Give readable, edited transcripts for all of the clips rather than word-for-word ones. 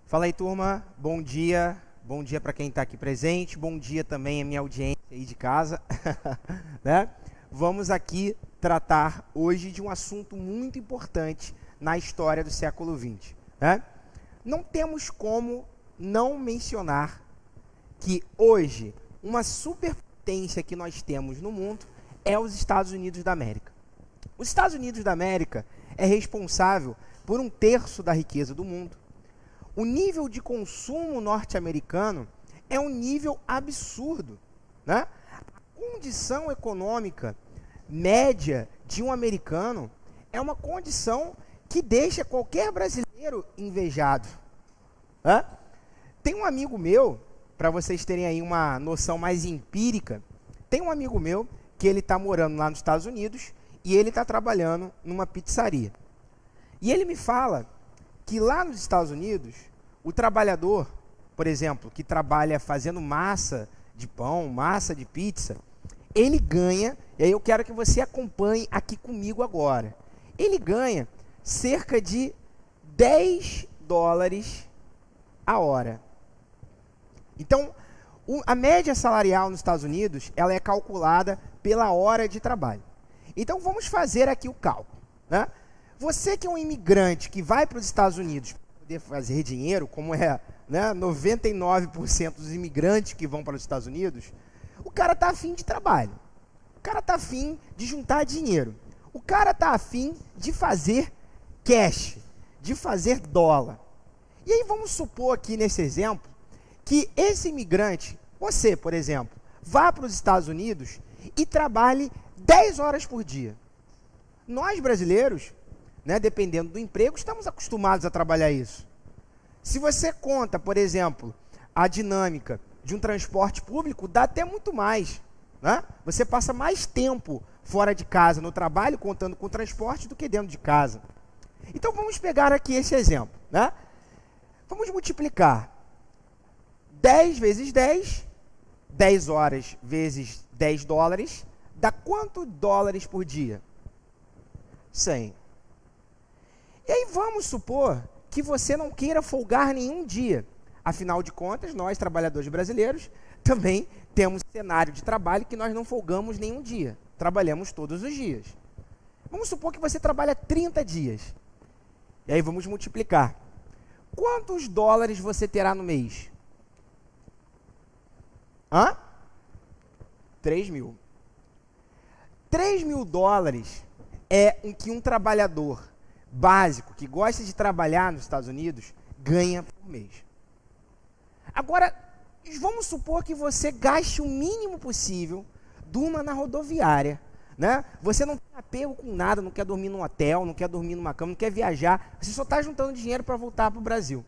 Fala aí, turma. Bom dia. Bom dia para quem está aqui presente. Bom dia também à minha audiência aí de casa. Né? Vamos aqui tratar hoje de um assunto muito importante na história do século XX. Né? Não temos como não mencionar que hoje uma superpotência que nós temos no mundo é os Estados Unidos da América. Os Estados Unidos da América é responsável por 1/3 da riqueza do mundo. O nível de consumo norte-americano é um nível absurdo, né? A condição econômica média de um americano é uma condição que deixa qualquer brasileiro invejado, né? Tem um amigo meu, para vocês terem aí uma noção mais empírica, tem um amigo meu que ele está morando lá nos Estados Unidos e ele está trabalhando numa pizzaria. E ele me fala que lá nos Estados Unidos, o trabalhador, por exemplo, que trabalha fazendo massa de pão, massa de pizza, ele ganha, e aí eu quero que você acompanhe aqui comigo agora, ele ganha cerca de $10 a hora. Então, a média salarial nos Estados Unidos, ela é calculada pela hora de trabalho. Então, vamos fazer aqui o cálculo, né? Você que é um imigrante que vai para os Estados Unidos para poder fazer dinheiro, como é, né, 99% dos imigrantes que vão para os Estados Unidos, o cara está afim de trabalho. O cara está afim de juntar dinheiro. O cara está afim de fazer cash, de fazer dólar. E aí vamos supor aqui nesse exemplo que esse imigrante, você, por exemplo, vá para os Estados Unidos e trabalhe 10 horas por dia. Nós brasileiros, né, dependendo do emprego, estamos acostumados a trabalhar isso. Se você conta, por exemplo, a dinâmica de um transporte público, dá até muito mais, né? Você passa mais tempo fora de casa, no trabalho, contando com o transporte, do que dentro de casa. Então vamos pegar aqui esse exemplo, né? Vamos multiplicar 10 vezes 10, 10 horas vezes $10, dá quantos dólares por dia? 100. E aí vamos supor que você não queira folgar nenhum dia. Afinal de contas, nós, trabalhadores brasileiros, também temos cenário de trabalho que nós não folgamos nenhum dia. Trabalhamos todos os dias. Vamos supor que você trabalha 30 dias. E aí vamos multiplicar. Quantos dólares você terá no mês? 3 mil. 3 mil dólares é o que um trabalhador básico, que gosta de trabalhar nos Estados Unidos, ganha por mês. Agora, vamos supor que você gaste o mínimo possível, durma na rodoviária, né? Você não tem apego com nada, não quer dormir num hotel, não quer dormir numa cama, não quer viajar, você só está juntando dinheiro para voltar para o Brasil.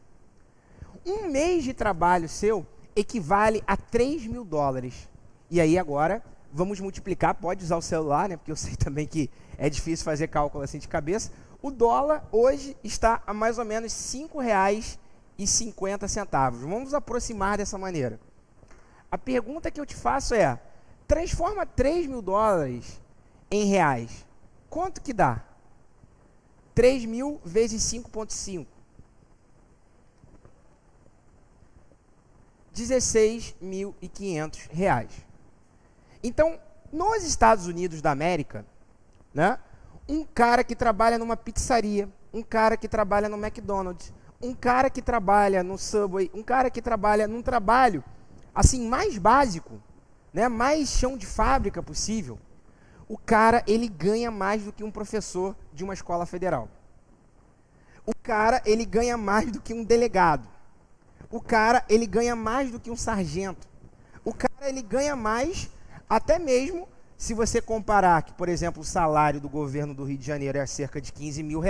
Um mês de trabalho seu equivale a 3 mil dólares. E aí agora, vamos multiplicar, pode usar o celular, né? Porque eu sei também que é difícil fazer cálculo assim de cabeça. O dólar hoje está a mais ou menos R$5,50. Vamos aproximar dessa maneira. A pergunta que eu te faço é, transforma 3 mil dólares em reais. Quanto que dá? 3 mil vezes 5,5. R$16.500. Então, nos Estados Unidos da América, né, um cara que trabalha numa pizzaria, um cara que trabalha no McDonald's, um cara que trabalha no Subway, um cara que trabalha num trabalho assim mais básico, né, mais chão de fábrica possível, o cara ele ganha mais do que um professor de uma escola federal. O cara ele ganha mais do que um delegado. O cara ele ganha mais do que um sargento. O cara ele ganha mais até mesmo se você comparar que, por exemplo, o salário do governo do Rio de Janeiro é cerca de R$15 mil,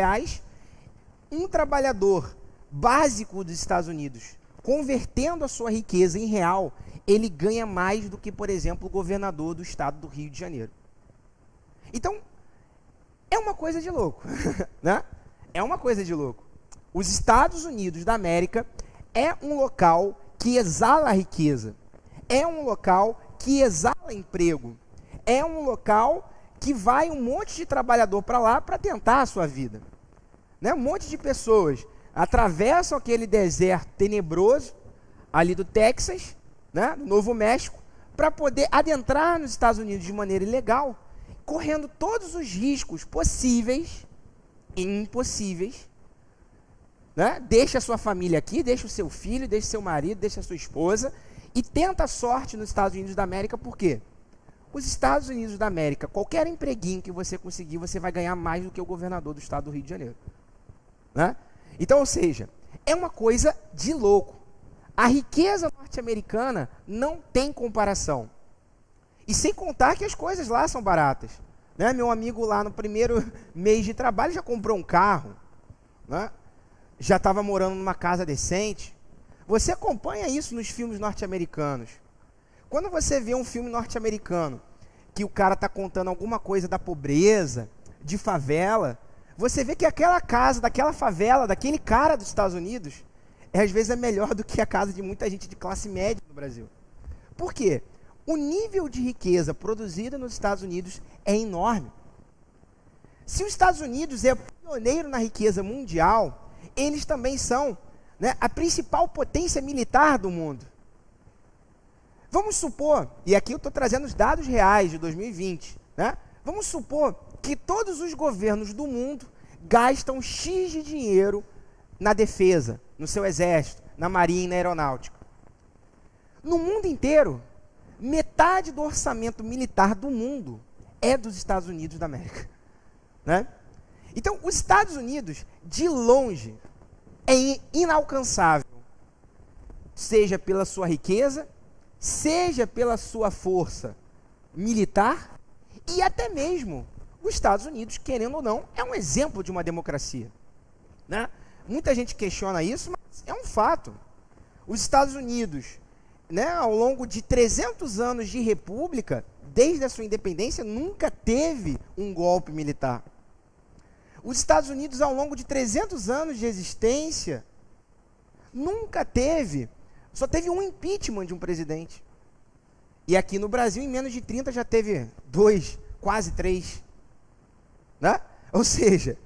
um trabalhador básico dos Estados Unidos, convertendo a sua riqueza em real, ele ganha mais do que, por exemplo, o governador do estado do Rio de Janeiro. Então, é uma coisa de louco, né? É uma coisa de louco. Os Estados Unidos da América é um local que exala riqueza, é um local que exala emprego, é um local que vai um monte de trabalhador para lá para tentar a sua vida, né? Um monte de pessoas atravessam aquele deserto tenebroso ali do Texas, né, do Novo México, para poder adentrar nos Estados Unidos de maneira ilegal, correndo todos os riscos possíveis e impossíveis, né? Deixa a sua família aqui, deixa o seu filho, deixa o seu marido, deixa a sua esposa e tenta a sorte nos Estados Unidos da América. Por quê? Os Estados Unidos da América, qualquer empreguinho que você conseguir, você vai ganhar mais do que o governador do estado do Rio de Janeiro, né? Então, ou seja, é uma coisa de louco. A riqueza norte-americana não tem comparação. E sem contar que as coisas lá são baratas, né? Meu amigo lá no primeiro mês de trabalho já comprou um carro, né? Já estava morando numa casa decente. Você acompanha isso nos filmes norte-americanos. Quando você vê um filme norte-americano que o cara está contando alguma coisa da pobreza, de favela, você vê que aquela casa, daquela favela, daquele cara dos Estados Unidos, às vezes é melhor do que a casa de muita gente de classe média no Brasil. Por quê? O nível de riqueza produzida nos Estados Unidos é enorme. Se os Estados Unidos é pioneiro na riqueza mundial, eles também são, né, a principal potência militar do mundo. Vamos supor, e aqui eu estou trazendo os dados reais de 2020, né? Vamos supor que todos os governos do mundo gastam X de dinheiro na defesa, no seu exército, na marinha e na aeronáutica. No mundo inteiro, metade do orçamento militar do mundo é dos Estados Unidos da América, né? Então, os Estados Unidos, de longe, é inalcançável, seja pela sua riqueza, seja pela sua força militar, e até mesmo os Estados Unidos, querendo ou não, é um exemplo de uma democracia, né? Muita gente questiona isso, mas é um fato. Os Estados Unidos, né, ao longo de 300 anos de república, desde a sua independência, nunca teve um golpe militar. Os Estados Unidos, ao longo de 300 anos de existência, nunca teve, só teve um impeachment de um presidente. E aqui no Brasil, em menos de 30, já teve 2, quase 3. Né? Ou seja,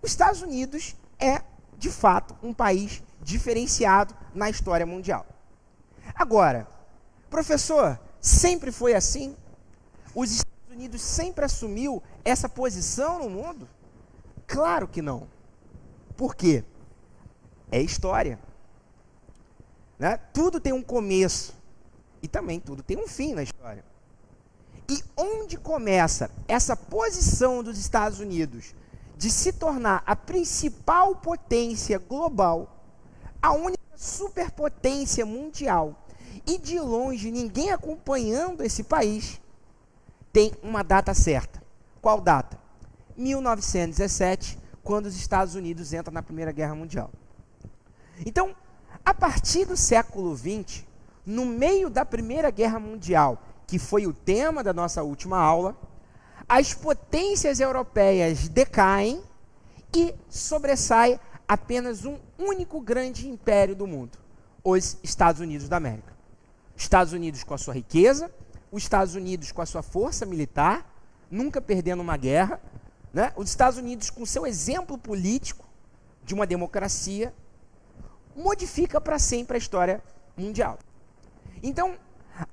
os Estados Unidos é, de fato, um país diferenciado na história mundial. Agora, professor, sempre foi assim? Os Estados Unidos sempre assumiu essa posição no mundo? Claro que não. Por quê? É história, né? Tudo tem um começo e também tudo tem um fim na história. E onde começa essa posição dos Estados Unidos de se tornar a principal potência global, a única superpotência mundial, e de longe ninguém acompanhando esse país, tem uma data certa. Qual data? 1917, quando os Estados Unidos entram na Primeira Guerra Mundial. Então, a partir do século XX, no meio da Primeira Guerra Mundial, que foi o tema da nossa última aula, as potências europeias decaem e sobressai apenas um único grande império do mundo, os Estados Unidos da América. Os Estados Unidos com a sua riqueza, os Estados Unidos com a sua força militar, nunca perdendo uma guerra, né? Os Estados Unidos com seu exemplo político de uma democracia, modifica para sempre a história mundial. Então,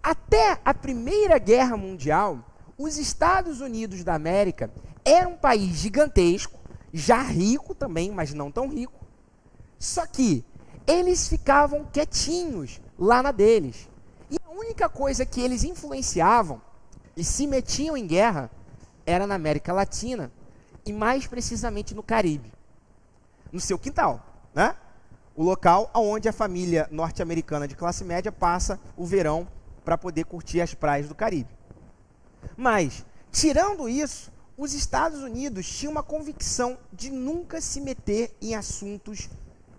até a Primeira Guerra Mundial, os Estados Unidos da América eram um país gigantesco, já rico também, mas não tão rico. Só que eles ficavam quietinhos lá na deles. E a única coisa que eles influenciavam e se metiam em guerra era na América Latina e mais precisamente no Caribe, no seu quintal, né? O local onde a família norte-americana de classe média passa o verão para poder curtir as praias do Caribe. Mas, tirando isso, os Estados Unidos tinham uma convicção de nunca se meter em assuntos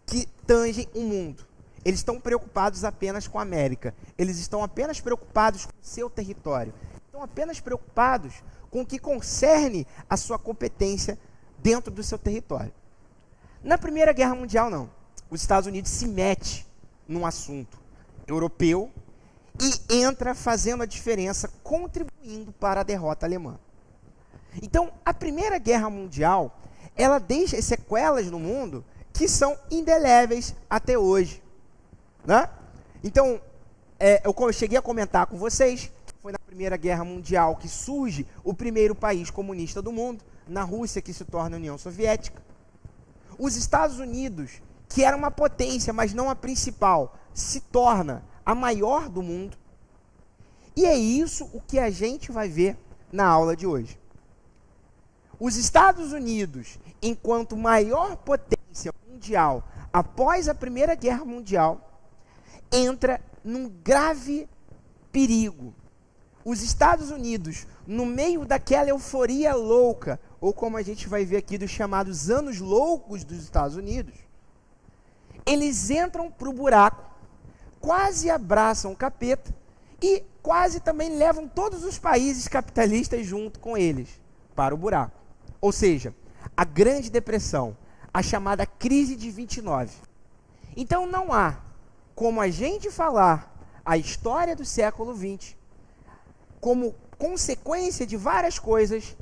que tangem o mundo. Eles estão preocupados apenas com a América. Eles estão apenas preocupados com o seu território. Estão apenas preocupados com o que concerne a sua competência dentro do seu território. Na Primeira Guerra Mundial, não. Os Estados Unidos se mete num assunto europeu e entra fazendo a diferença, contribuindo para a derrota alemã. Então, a Primeira Guerra Mundial, ela deixa sequelas no mundo que são indeléveis até hoje, né? Então, eu cheguei a comentar com vocês que foi na Primeira Guerra Mundial que surge o primeiro país comunista do mundo, na Rússia, que se torna a União Soviética. Os Estados Unidos, que era uma potência, mas não a principal, se torna a maior do mundo. E é isso o que a gente vai ver na aula de hoje. Os Estados Unidos, enquanto maior potência mundial após a Primeira Guerra Mundial, entra num grave perigo. Os Estados Unidos, no meio daquela euforia louca, ou como a gente vai ver aqui dos chamados anos loucos dos Estados Unidos, eles entram para o buraco, quase abraçam o capeta e quase também levam todos os países capitalistas junto com eles para o buraco. Ou seja, a Grande Depressão, a chamada crise de 29. Então não há como a gente falar a história do século XX como consequência de várias coisas,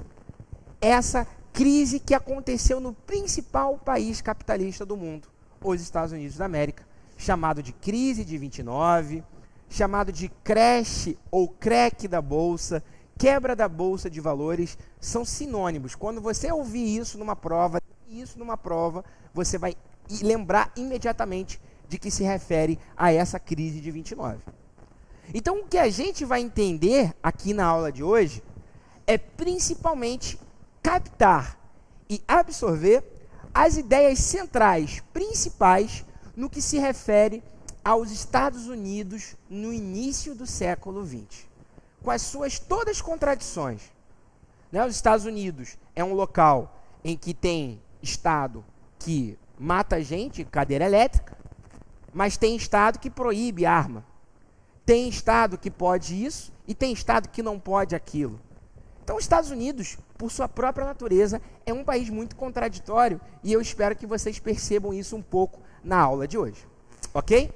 essa crise que aconteceu no principal país capitalista do mundo, os Estados Unidos da América, chamado de crise de 29, chamado de crash ou crack da bolsa, quebra da bolsa de valores, são sinônimos. Quando você ouvir isso numa prova, você vai lembrar imediatamente de que se refere a essa crise de 29. Então, o que a gente vai entender aqui na aula de hoje é principalmente captar e absorver as ideias centrais, principais, no que se refere aos Estados Unidos no início do século XX. Com as suas todas contradições. Né? Os Estados Unidos é um local em que tem Estado que mata gente, cadeira elétrica, mas tem Estado que proíbe arma. Tem Estado que pode isso e tem Estado que não pode aquilo. Então, os Estados Unidos, por sua própria natureza, é um país muito contraditório e eu espero que vocês percebam isso um pouco na aula de hoje. Ok?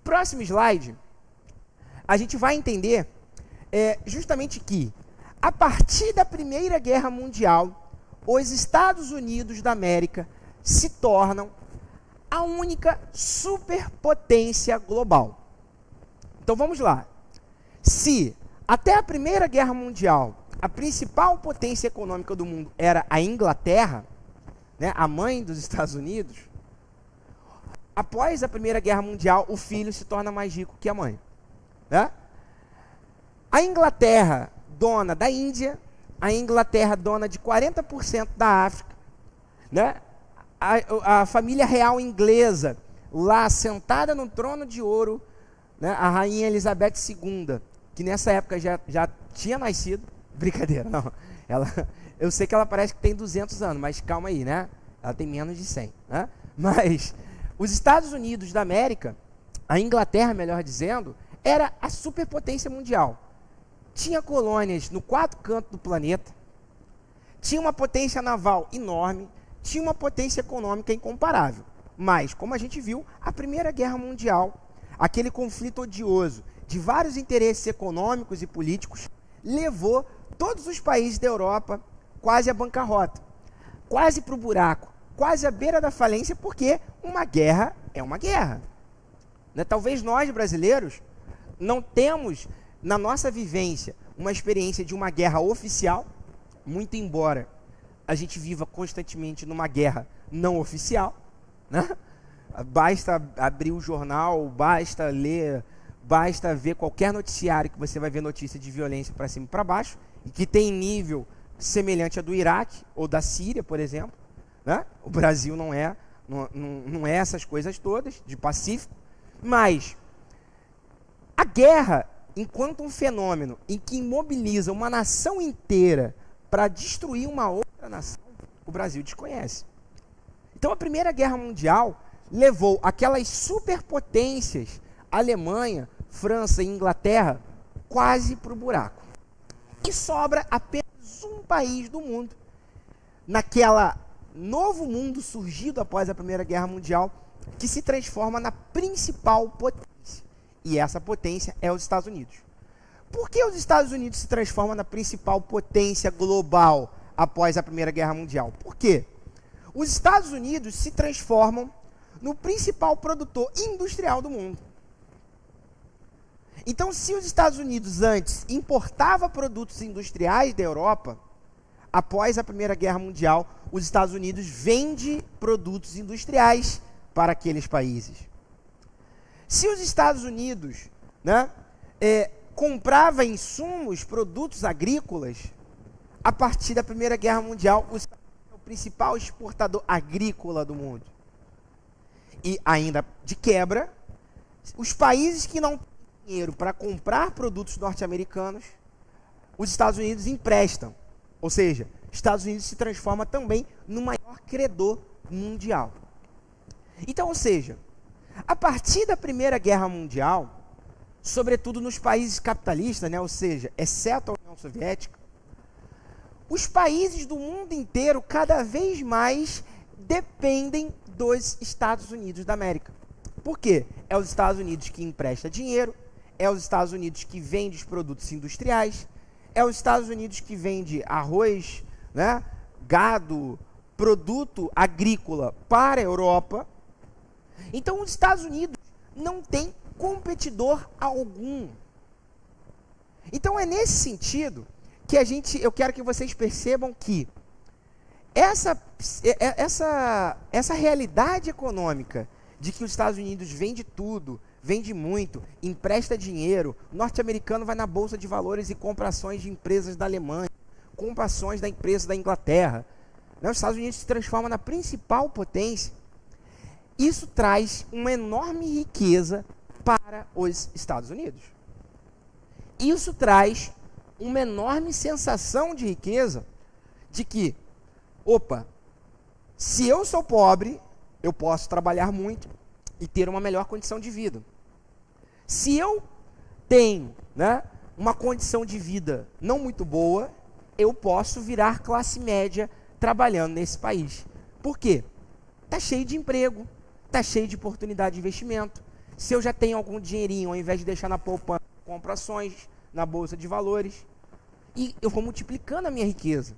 Próximo slide, a gente vai entender justamente que, a partir da Primeira Guerra Mundial, os Estados Unidos da América se tornam a única superpotência global. Então vamos lá. Se até a Primeira Guerra Mundial a principal potência econômica do mundo era a Inglaterra, né, a mãe dos Estados Unidos, após a Primeira Guerra Mundial o filho se torna mais rico que a mãe, né? A Inglaterra, dona da Índia, a Inglaterra, dona de 40% da África, né? A família real inglesa, lá sentada no trono de ouro, né? A rainha Elizabeth II, que nessa época já tinha nascido, brincadeira, não, eu sei que ela parece que tem 200 anos, mas calma aí, né? Ela tem menos de 100, né? Mas os Estados Unidos da América, a Inglaterra, melhor dizendo, era a superpotência mundial. Tinha colônias no 4 cantos do planeta, tinha uma potência naval enorme, tinha uma potência econômica incomparável. Mas, como a gente viu, a Primeira Guerra Mundial, aquele conflito odioso de vários interesses econômicos e políticos, levou todos os países da Europa quase à bancarrota, quase para o buraco, quase à beira da falência, porque uma guerra é uma guerra. Né? Talvez nós, brasileiros, não temos na nossa vivência uma experiência de uma guerra oficial, muito embora a gente viva constantemente numa guerra não oficial, né? Basta abrir o jornal, basta ler, basta ver qualquer noticiário que você vai ver notícia de violência para cima e para baixo, e que tem nível semelhante a do Iraque ou da Síria, por exemplo, né? O Brasil não é essas coisas todas, de pacífico, mas a guerra, enquanto um fenômeno em que imobiliza uma nação inteira para destruir uma outra nação, o Brasil desconhece. Então a Primeira Guerra Mundial levou aquelas superpotências, Alemanha, França e Inglaterra, quase para o buraco. E sobra apenas um país do mundo, naquela novo mundo surgido após a Primeira Guerra Mundial, que se transforma na principal potência. E essa potência é os Estados Unidos. Por que os Estados Unidos se transformam na principal potência global após a Primeira Guerra Mundial? Por quê? os Estados Unidos se transformam no principal produtor industrial do mundo. Então, se os Estados Unidos antes importava produtos industriais da Europa, após a Primeira Guerra Mundial, os Estados Unidos vende produtos industriais para aqueles países. Se os Estados Unidos, né, comprava insumos, produtos agrícolas, a partir da Primeira Guerra Mundial, os Estados Unidos é o principal exportador agrícola do mundo. E ainda de quebra, os países que não têm dinheiro para comprar produtos norte-americanos, os Estados Unidos emprestam. Ou seja, os Estados Unidos se transforma também no maior credor mundial. Então, ou seja, a partir da Primeira Guerra Mundial, sobretudo nos países capitalistas, né, ou seja, exceto a União Soviética, os países do mundo inteiro cada vez mais dependem dos Estados Unidos da América. Por quê? É os Estados Unidos que empresta dinheiro, é os Estados Unidos que vende os produtos industriais, é os Estados Unidos que vende arroz, né, gado, produto agrícola para a Europa. Então, os Estados Unidos não tem competidor algum. Então, é nesse sentido que eu quero que vocês percebam que essa realidade econômica de que os Estados Unidos vende tudo, vende muito, empresta dinheiro, o norte-americano vai na Bolsa de Valores e compra ações de empresas da Alemanha, compra ações da empresa da Inglaterra, né? Os Estados Unidos se transforma na principal potência. Isso traz uma enorme riqueza para os Estados Unidos. Isso traz uma enorme sensação de riqueza, de que, opa, se eu sou pobre, eu posso trabalhar muito e ter uma melhor condição de vida. Se eu tenho, né, uma condição de vida não muito boa, eu posso virar classe média trabalhando nesse país. Por quê? Está cheio de emprego, está cheio de oportunidade de investimento. Se eu já tenho algum dinheirinho, ao invés de deixar na poupança, eu compro ações na Bolsa de Valores e eu vou multiplicando a minha riqueza.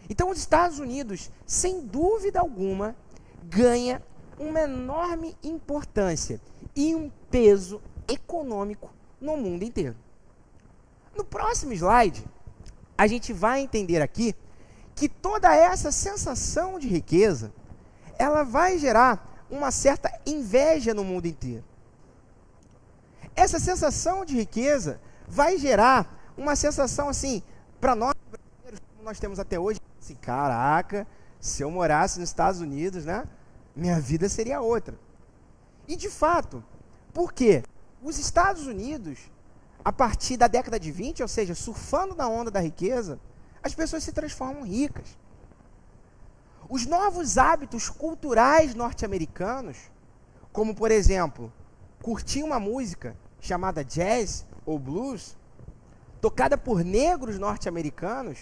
Então, os Estados Unidos, sem dúvida alguma, ganha uma enorme importância e um peso econômico no mundo inteiro. No próximo slide, a gente vai entender aqui que toda essa sensação de riqueza, ela vai gerar uma certa inveja no mundo inteiro. Essa sensação de riqueza vai gerar uma sensação assim, para nós brasileiros, como nós temos até hoje, assim, caraca, se eu morasse nos Estados Unidos, né, minha vida seria outra. E de fato, por quê? Os Estados Unidos, a partir da década de 20, ou seja, surfando na onda da riqueza, as pessoas se transformam ricas. Os novos hábitos culturais norte-americanos, como por exemplo, curtir uma música chamada jazz ou blues, tocada por negros norte-americanos,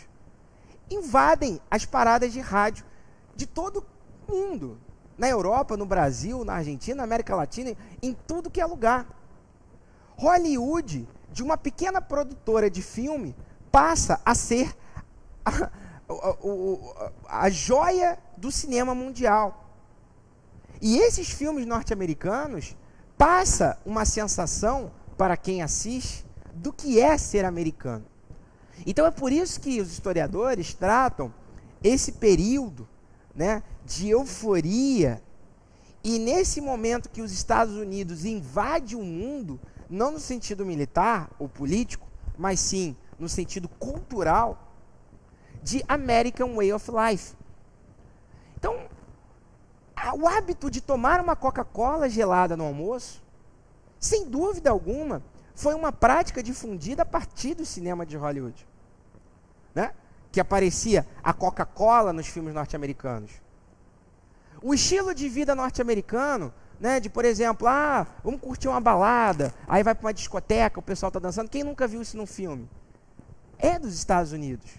invadem as paradas de rádio de todo o mundo. Na Europa, no Brasil, na Argentina, na América Latina, em tudo que é lugar. Hollywood, de uma pequena produtora de filme, passa a ser a joia do cinema mundial. E esses filmes norte-americanos passa uma sensação para quem assiste do que é ser americano. Então é por isso que os historiadores tratam esse período, né, de euforia, e nesse momento que os Estados Unidos invadem o mundo, não no sentido militar ou político, mas sim no sentido cultural, de American Way of Life. Então, o hábito de tomar uma Coca-Cola gelada no almoço, sem dúvida alguma, foi uma prática difundida a partir do cinema de Hollywood, né? Que aparecia a Coca-Cola nos filmes norte-americanos. O estilo de vida norte-americano, né, de, por exemplo, vamos curtir uma balada, aí vai para uma discoteca, o pessoal está dançando. Quem nunca viu isso num filme? É dos Estados Unidos.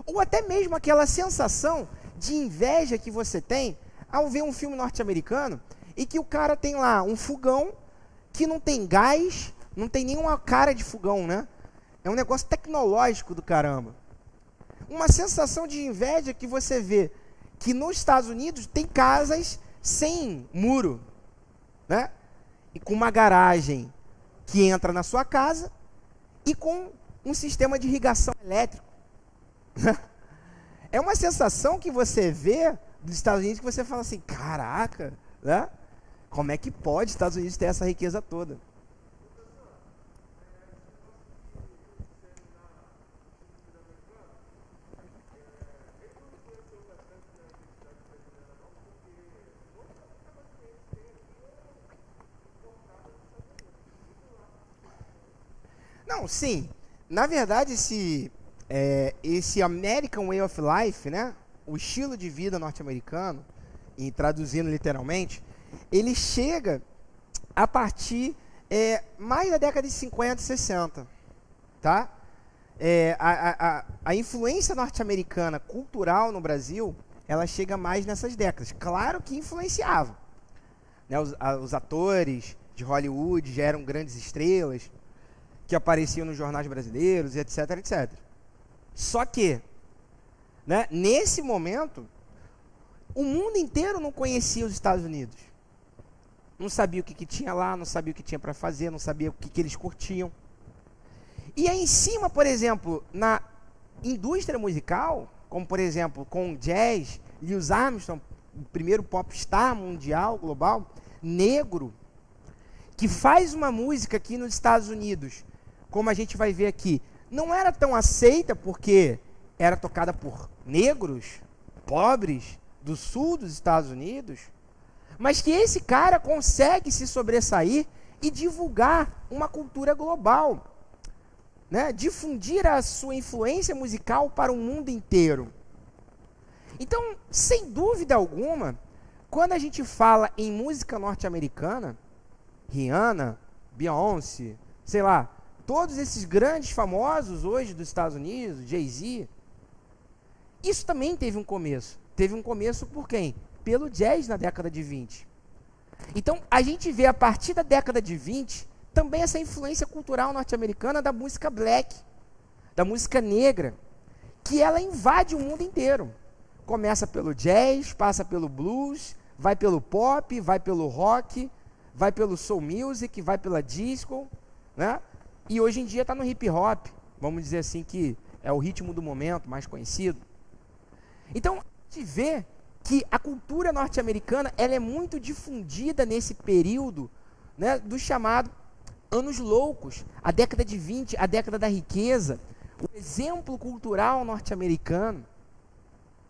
Ou até mesmo aquela sensação de inveja que você tem ao ver um filme norte-americano e que o cara tem lá um fogão que não tem gás, não tem nenhuma cara de fogão, né? É um negócio tecnológico do caramba. Uma sensação de inveja que você vê que nos Estados Unidos tem casas sem muro, né? E com uma garagem que entra na sua casa e com um sistema de irrigação elétrico. É uma sensação que você vê dos Estados Unidos que você fala assim, caraca, né? Como é que pode os Estados Unidos ter essa riqueza toda? Não, sim. Na verdade, esse American Way of Life, né? O estilo de vida norte-americano, e traduzindo literalmente, ele chega a partir mais da década de 50 e 60, tá? A influência norte-americana cultural no Brasil, ela chega mais nessas décadas. Claro que influenciava, né? Os atores de Hollywood já eram grandes estrelas, que apareciam nos jornais brasileiros, etc, etc. Só que, né, nesse momento, o mundo inteiro não conhecia os Estados Unidos. Não sabia o que tinha lá, não sabia o que tinha para fazer, não sabia o que eles curtiam. E aí em cima, por exemplo, na indústria musical, como por exemplo com o jazz, Louis Armstrong, o primeiro popstar mundial, global, negro, que faz uma música aqui nos Estados Unidos, como a gente vai ver aqui, não era tão aceita porque era tocada por negros, pobres, do sul dos Estados Unidos, mas que esse cara consegue se sobressair e divulgar uma cultura global, né? Difundir a sua influência musical para o mundo inteiro. Então, sem dúvida alguma, quando a gente fala em música norte-americana, Rihanna, Beyoncé, sei lá, todos esses grandes famosos hoje dos Estados Unidos, Jay-Z, isso também teve um começo. Teve um começo por quem? Pelo jazz na década de 20. Então, a gente vê a partir da década de 20 também essa influência cultural norte-americana da música black, da música negra, que ela invade o mundo inteiro. Começa pelo jazz, passa pelo blues, vai pelo pop, vai pelo rock, vai pelo soul music, vai pela disco, né? E hoje em dia está no hip hop, vamos dizer assim, que é o ritmo do momento, mais conhecido. Então, a gente vê que a cultura norte-americana ela é muito difundida nesse período, né, do chamado anos loucos, a década de 20, a década da riqueza, o exemplo cultural norte-americano,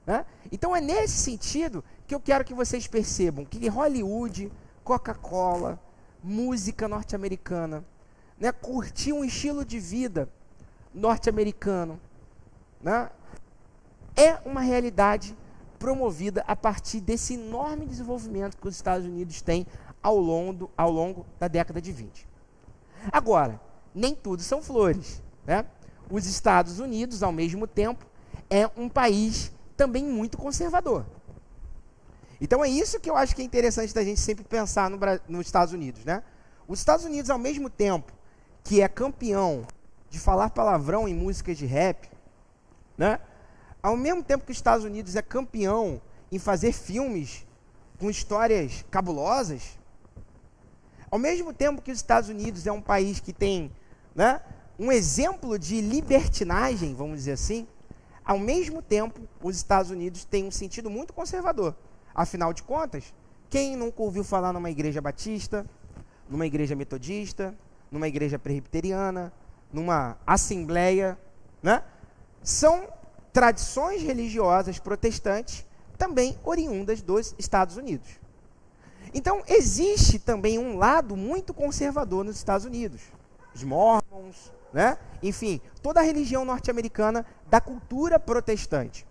né? Então é nesse sentido que eu quero que vocês percebam que Hollywood, Coca-Cola, música norte-americana, né, curtir um estilo de vida norte-americano, né, é uma realidade promovida a partir desse enorme desenvolvimento que os Estados Unidos têm ao longo da década de 20. Agora, nem tudo são flores, né? Os Estados Unidos, ao mesmo tempo, é um país também muito conservador. Então é isso que eu acho que é interessante da gente sempre pensar nos Estados Unidos, né? Os Estados Unidos, ao mesmo tempo que é campeão de falar palavrão em músicas de rap, né? Ao mesmo tempo que os Estados Unidos é campeão em fazer filmes com histórias cabulosas, ao mesmo tempo que os Estados Unidos é um país que tem, né, um exemplo de libertinagem, vamos dizer assim, ao mesmo tempo os Estados Unidos têm um sentido muito conservador. Afinal de contas, quem nunca ouviu falar numa igreja batista, numa igreja metodista, numa igreja presbiteriana, numa assembleia, né? São tradições religiosas protestantes também oriundas dos Estados Unidos. Então, existe também um lado muito conservador nos Estados Unidos. Os Mormons, né? Enfim, toda a religião norte-americana da cultura protestante.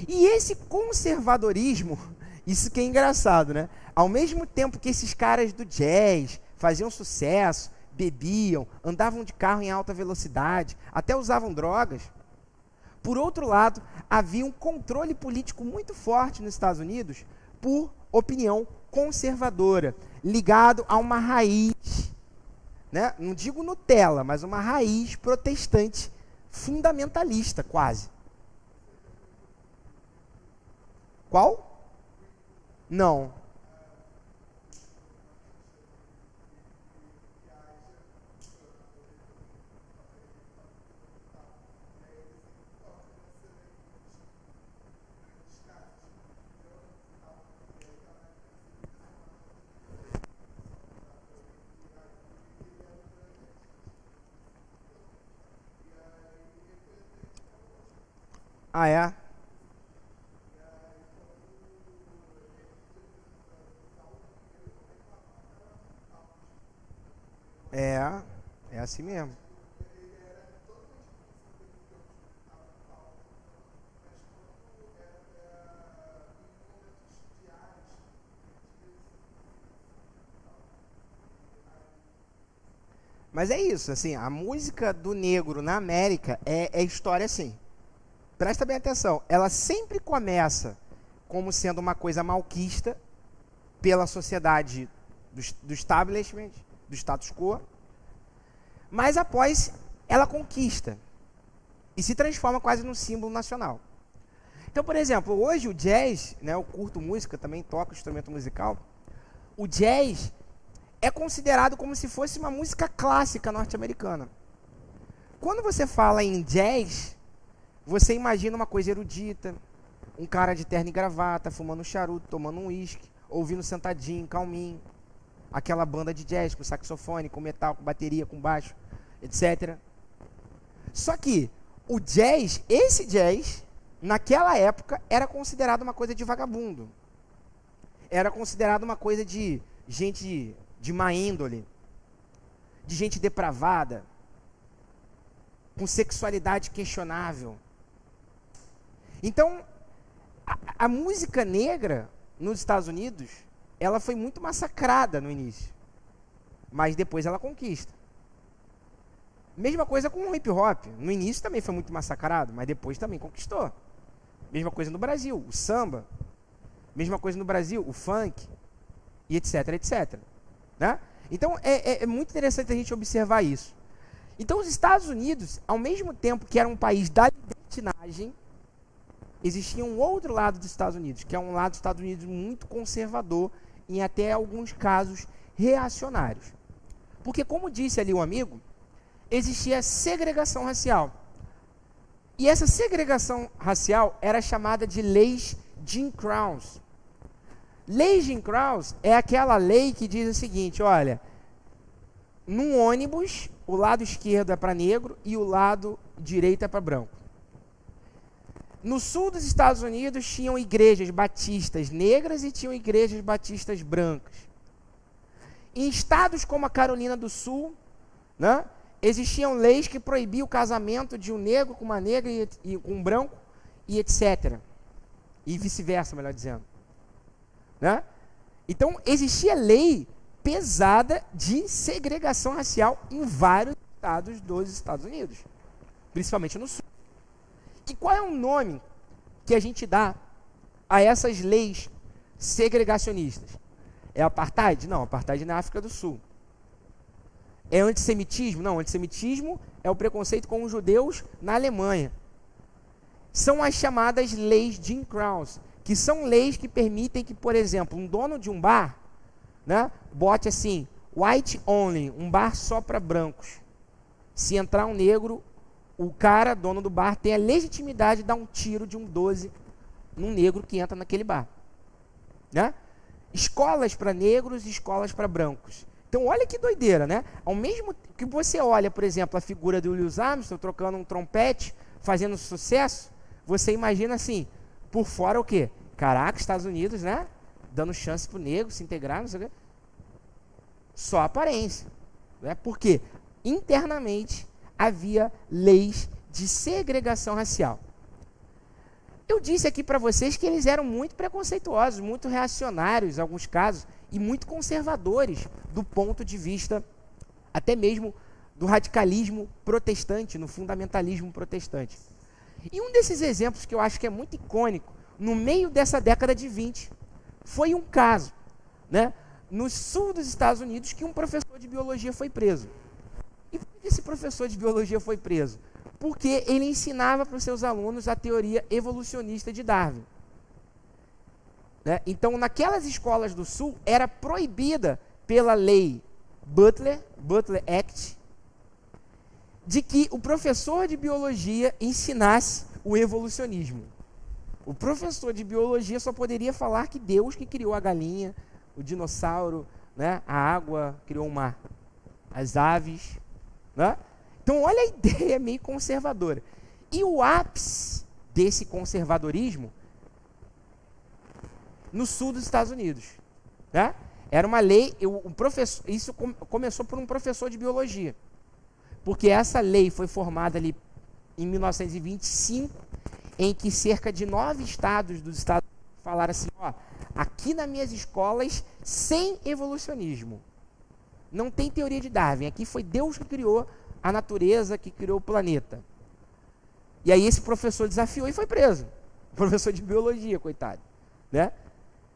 E esse conservadorismo, isso que é engraçado, né? Ao mesmo tempo que esses caras do jazz faziam sucesso, bebiam, andavam de carro em alta velocidade, até usavam drogas, por outro lado, havia um controle político muito forte nos Estados Unidos por opinião conservadora, ligado a uma raiz, né? Não digo Nutella, mas uma raiz protestante fundamentalista, quase. Qual? Não. Ah, é? É, é assim mesmo. Mas é isso, assim, a música do negro na América é história assim. Presta bem atenção, ela sempre começa como sendo uma coisa malquista pela sociedade do establishment, do status quo, mas após ela conquista e se transforma quase num símbolo nacional. Então, por exemplo, hoje o jazz, né, eu curto música, também toco instrumento musical, o jazz é considerado como se fosse uma música clássica norte-americana. Quando você fala em jazz, você imagina uma coisa erudita, um cara de terno e gravata, fumando um charuto, tomando um uísque, ouvindo sentadinho, calminho, aquela banda de jazz com saxofone, com metal, com bateria, com baixo, etc. Só que o jazz, esse jazz, naquela época, era considerado uma coisa de vagabundo. Era considerado uma coisa de gente de má índole, de gente depravada, com sexualidade questionável. Então, a música negra nos Estados Unidos, ela foi muito massacrada no início, mas depois ela conquista. Mesma coisa com o hip hop, no início também foi muito massacrado, mas depois também conquistou. Mesma coisa no Brasil, o samba. Mesma coisa no Brasil, o funk, e etc, etc. Né? Então, é muito interessante a gente observar isso. Então, os Estados Unidos, ao mesmo tempo que era um país da libertinagem, existia um outro lado dos Estados Unidos, que é um lado dos Estados Unidos muito conservador, em até alguns casos reacionários. Porque, como disse ali o amigo, existia segregação racial. E essa segregação racial era chamada de leis Jim Crows. Lei Jim Crows é aquela lei que diz o seguinte, olha, num ônibus, o lado esquerdo é para negro e o lado direito é para branco. No sul dos Estados Unidos tinham igrejas batistas negras e tinham igrejas batistas brancas. Em estados como a Carolina do Sul, né, existiam leis que proibiam o casamento de um negro com uma negra e com um branco, e etc. E vice-versa, melhor dizendo. Né? Então, existia lei pesada de segregação racial em vários estados dos Estados Unidos, principalmente no sul. E qual é o nome que a gente dá a essas leis segregacionistas? É apartheid? Não, apartheid na África do Sul. É antissemitismo? Não, antissemitismo é o preconceito com os judeus na Alemanha. São as chamadas leis Jim Crows, que são leis que permitem que, por exemplo, um dono de um bar, né, bote assim, white only, um bar só para brancos. Se entrar um negro, o cara, dono do bar, tem a legitimidade de dar um tiro de um 12 num negro que entra naquele bar. Né? Escolas para negros e escolas para brancos. Então, olha que doideira, né? Ao mesmo que você olha, por exemplo, a figura do Louis Armstrong trocando um trompete, fazendo sucesso, você imagina assim, por fora o quê? Caraca, Estados Unidos, né? Dando chance pro negro se integrar, não sei o quê. Só aparência. Né? Porque internamente havia leis de segregação racial. Eu disse aqui para vocês que eles eram muito preconceituosos, muito reacionários em alguns casos, e muito conservadores do ponto de vista até mesmo do radicalismo protestante, no fundamentalismo protestante. E um desses exemplos que eu acho que é muito icônico, no meio dessa década de 20, foi um caso, né, no sul dos Estados Unidos, que um professor de biologia foi preso. E por que esse professor de biologia foi preso? Porque ele ensinava para os seus alunos a teoria evolucionista de Darwin. né? Então, naquelas escolas do Sul, era proibida pela lei Butler Act, de que o professor de biologia ensinasse o evolucionismo. O professor de biologia só poderia falar que Deus que criou a galinha, o dinossauro, né, a água, criou o mar, as aves, né? Então, olha a ideia meio conservadora. E o ápice desse conservadorismo no sul dos Estados Unidos, né? Era uma lei, isso começou por um professor de biologia, porque essa lei foi formada ali em 1925, em que cerca de 9 estados dos Estados Unidos falaram assim, ó, aqui nas minhas escolas, sem evolucionismo, não tem teoria de Darwin, aqui foi Deus que criou a natureza, que criou o planeta. E aí esse professor desafiou e foi preso, professor de biologia, coitado, né?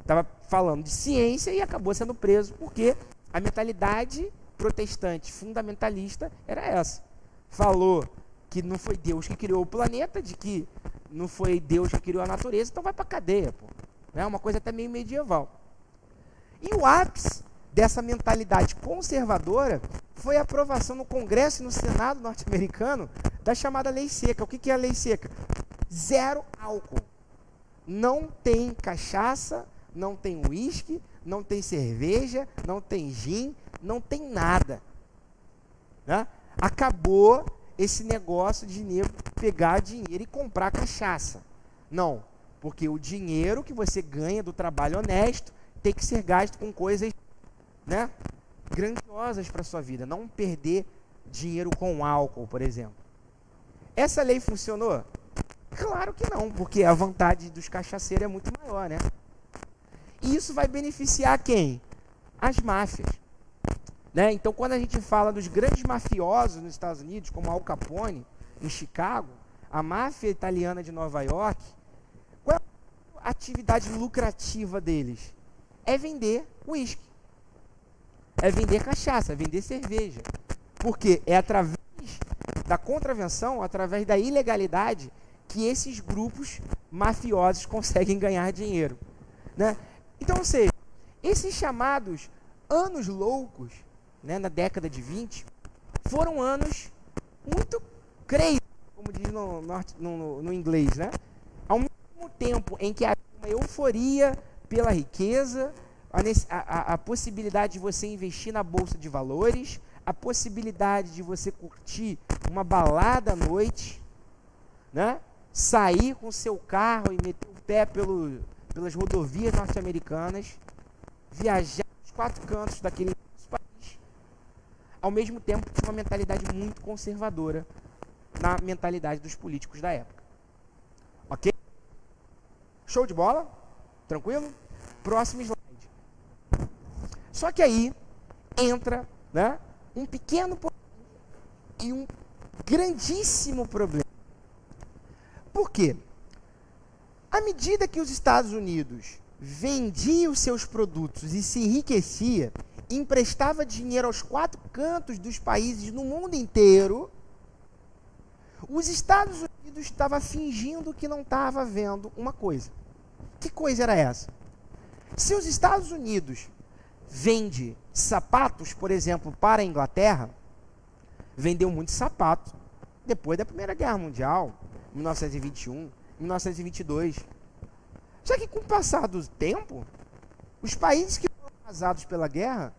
Estava falando de ciência e acabou sendo preso porque a mentalidade protestante fundamentalista era essa. Falou que não foi Deus que criou o planeta, de que não foi Deus que criou a natureza, então vai para a cadeia, pô. É uma coisa até meio medieval. E o ápice dessa mentalidade conservadora foi a aprovação no Congresso e no Senado norte-americano da chamada Lei Seca. O que é a Lei Seca? 0 álcool. Não tem cachaça, não tem uísque, não tem cerveja, não tem gin, não tem nada, né? Acabou esse negócio de pegar dinheiro e comprar cachaça. Não, porque o dinheiro que você ganha do trabalho honesto tem que ser gasto com coisas, né, grandiosas para a sua vida. Não perder dinheiro com álcool, por exemplo. Essa lei funcionou? Claro que não, porque a vantagem dos cachaceiros é muito maior, né? E isso vai beneficiar quem? As máfias, né? Então, quando a gente fala dos grandes mafiosos nos Estados Unidos, como Al Capone, em Chicago, a máfia italiana de Nova York, qual é a atividade lucrativa deles? É vender uísque, é vender cachaça, é vender cerveja. Porque é através da contravenção, através da ilegalidade, que esses grupos mafiosos conseguem ganhar dinheiro, né? Então, ou seja, esses chamados anos loucos, né, na década de 20, foram anos muito crazy, como diz no inglês, né? Ao mesmo tempo em que havia uma euforia pela riqueza, a possibilidade de você investir na bolsa de valores, a possibilidade de você curtir uma balada à noite, né? Sair com seu carro e meter o pé pelas rodovias norte-americanas, viajar nos 4 cantos daquele país, ao mesmo tempo tinha uma mentalidade muito conservadora na mentalidade dos políticos da época. Ok? Show de bola? Tranquilo? Próximo slide. Só que aí entra, né, um pequeno e um grandíssimo problema. Por quê? À medida que os Estados Unidos vendia os seus produtos e se enriquecia, emprestava dinheiro aos 4 cantos dos países no mundo inteiro, os Estados Unidos estava fingindo que não estava vendo uma coisa. Que coisa era essa? Se os Estados Unidos vende sapatos, por exemplo, para a Inglaterra, vendeu muito sapato depois da Primeira Guerra Mundial, 1921, 1922. Só que com o passar do tempo, os países que foram arrasados pela guerra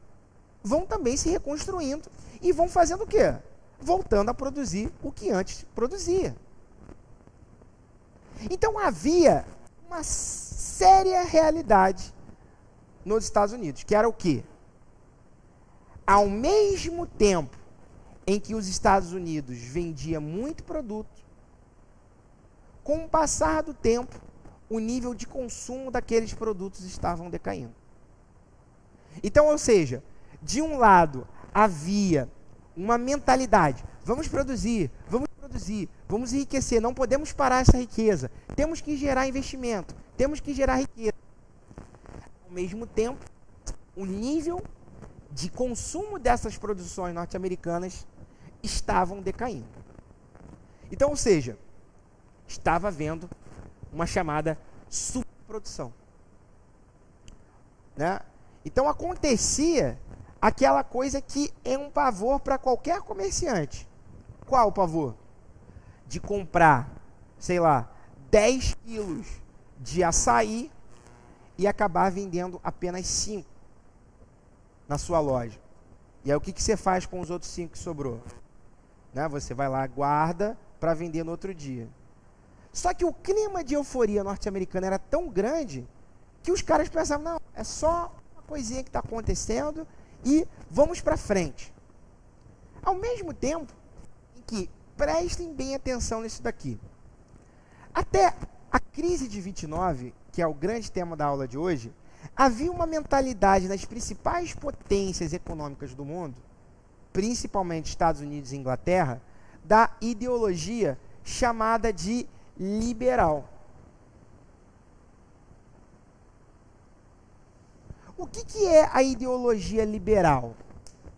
vão também se reconstruindo e vão fazendo o quê? Voltando a produzir o que antes produzia. Então havia uma séria realidade nos Estados Unidos, que era o quê? Ao mesmo tempo em que os Estados Unidos vendia muito produto, com o passar do tempo, o nível de consumo daqueles produtos estavam decaindo. Então, ou seja, de um lado havia uma mentalidade, vamos produzir, vamos enriquecer, não podemos parar essa riqueza, temos que gerar investimento, temos que gerar riqueza. Ao mesmo tempo, o nível de consumo dessas produções norte-americanas estavam decaindo. Então, ou seja, estava havendo uma chamada superprodução. né? Então acontecia aquela coisa que é um pavor para qualquer comerciante. Qual o pavor? De comprar, sei lá, 10 quilos de açaí e acabar vendendo apenas 5 na sua loja. E aí o que você faz com os outros 5 que sobrou? Né? Você vai lá, guarda para vender no outro dia. Só que o clima de euforia norte-americana era tão grande que os caras pensavam, não, é só uma coisinha que está acontecendo e vamos para frente. Ao mesmo tempo em que, prestem bem atenção nisso daqui, até a crise de 29, que é o grande tema da aula de hoje, havia uma mentalidade nas principais potências econômicas do mundo, principalmente Estados Unidos e Inglaterra, da ideologia chamada de liberal. O que é a ideologia liberal?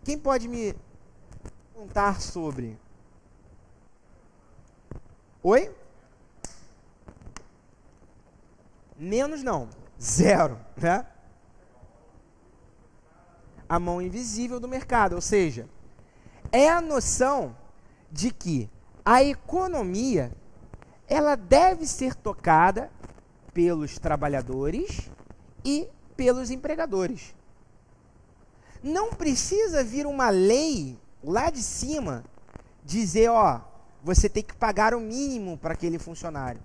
Quem pode me contar sobre? Oi? Menos não, 0, né? A mão invisível do mercado, ou seja, é a noção de que a economia ela deve ser tocada pelos trabalhadores e pelos empregadores. Não precisa vir uma lei lá de cima dizer, ó, você tem que pagar o mínimo para aquele funcionário.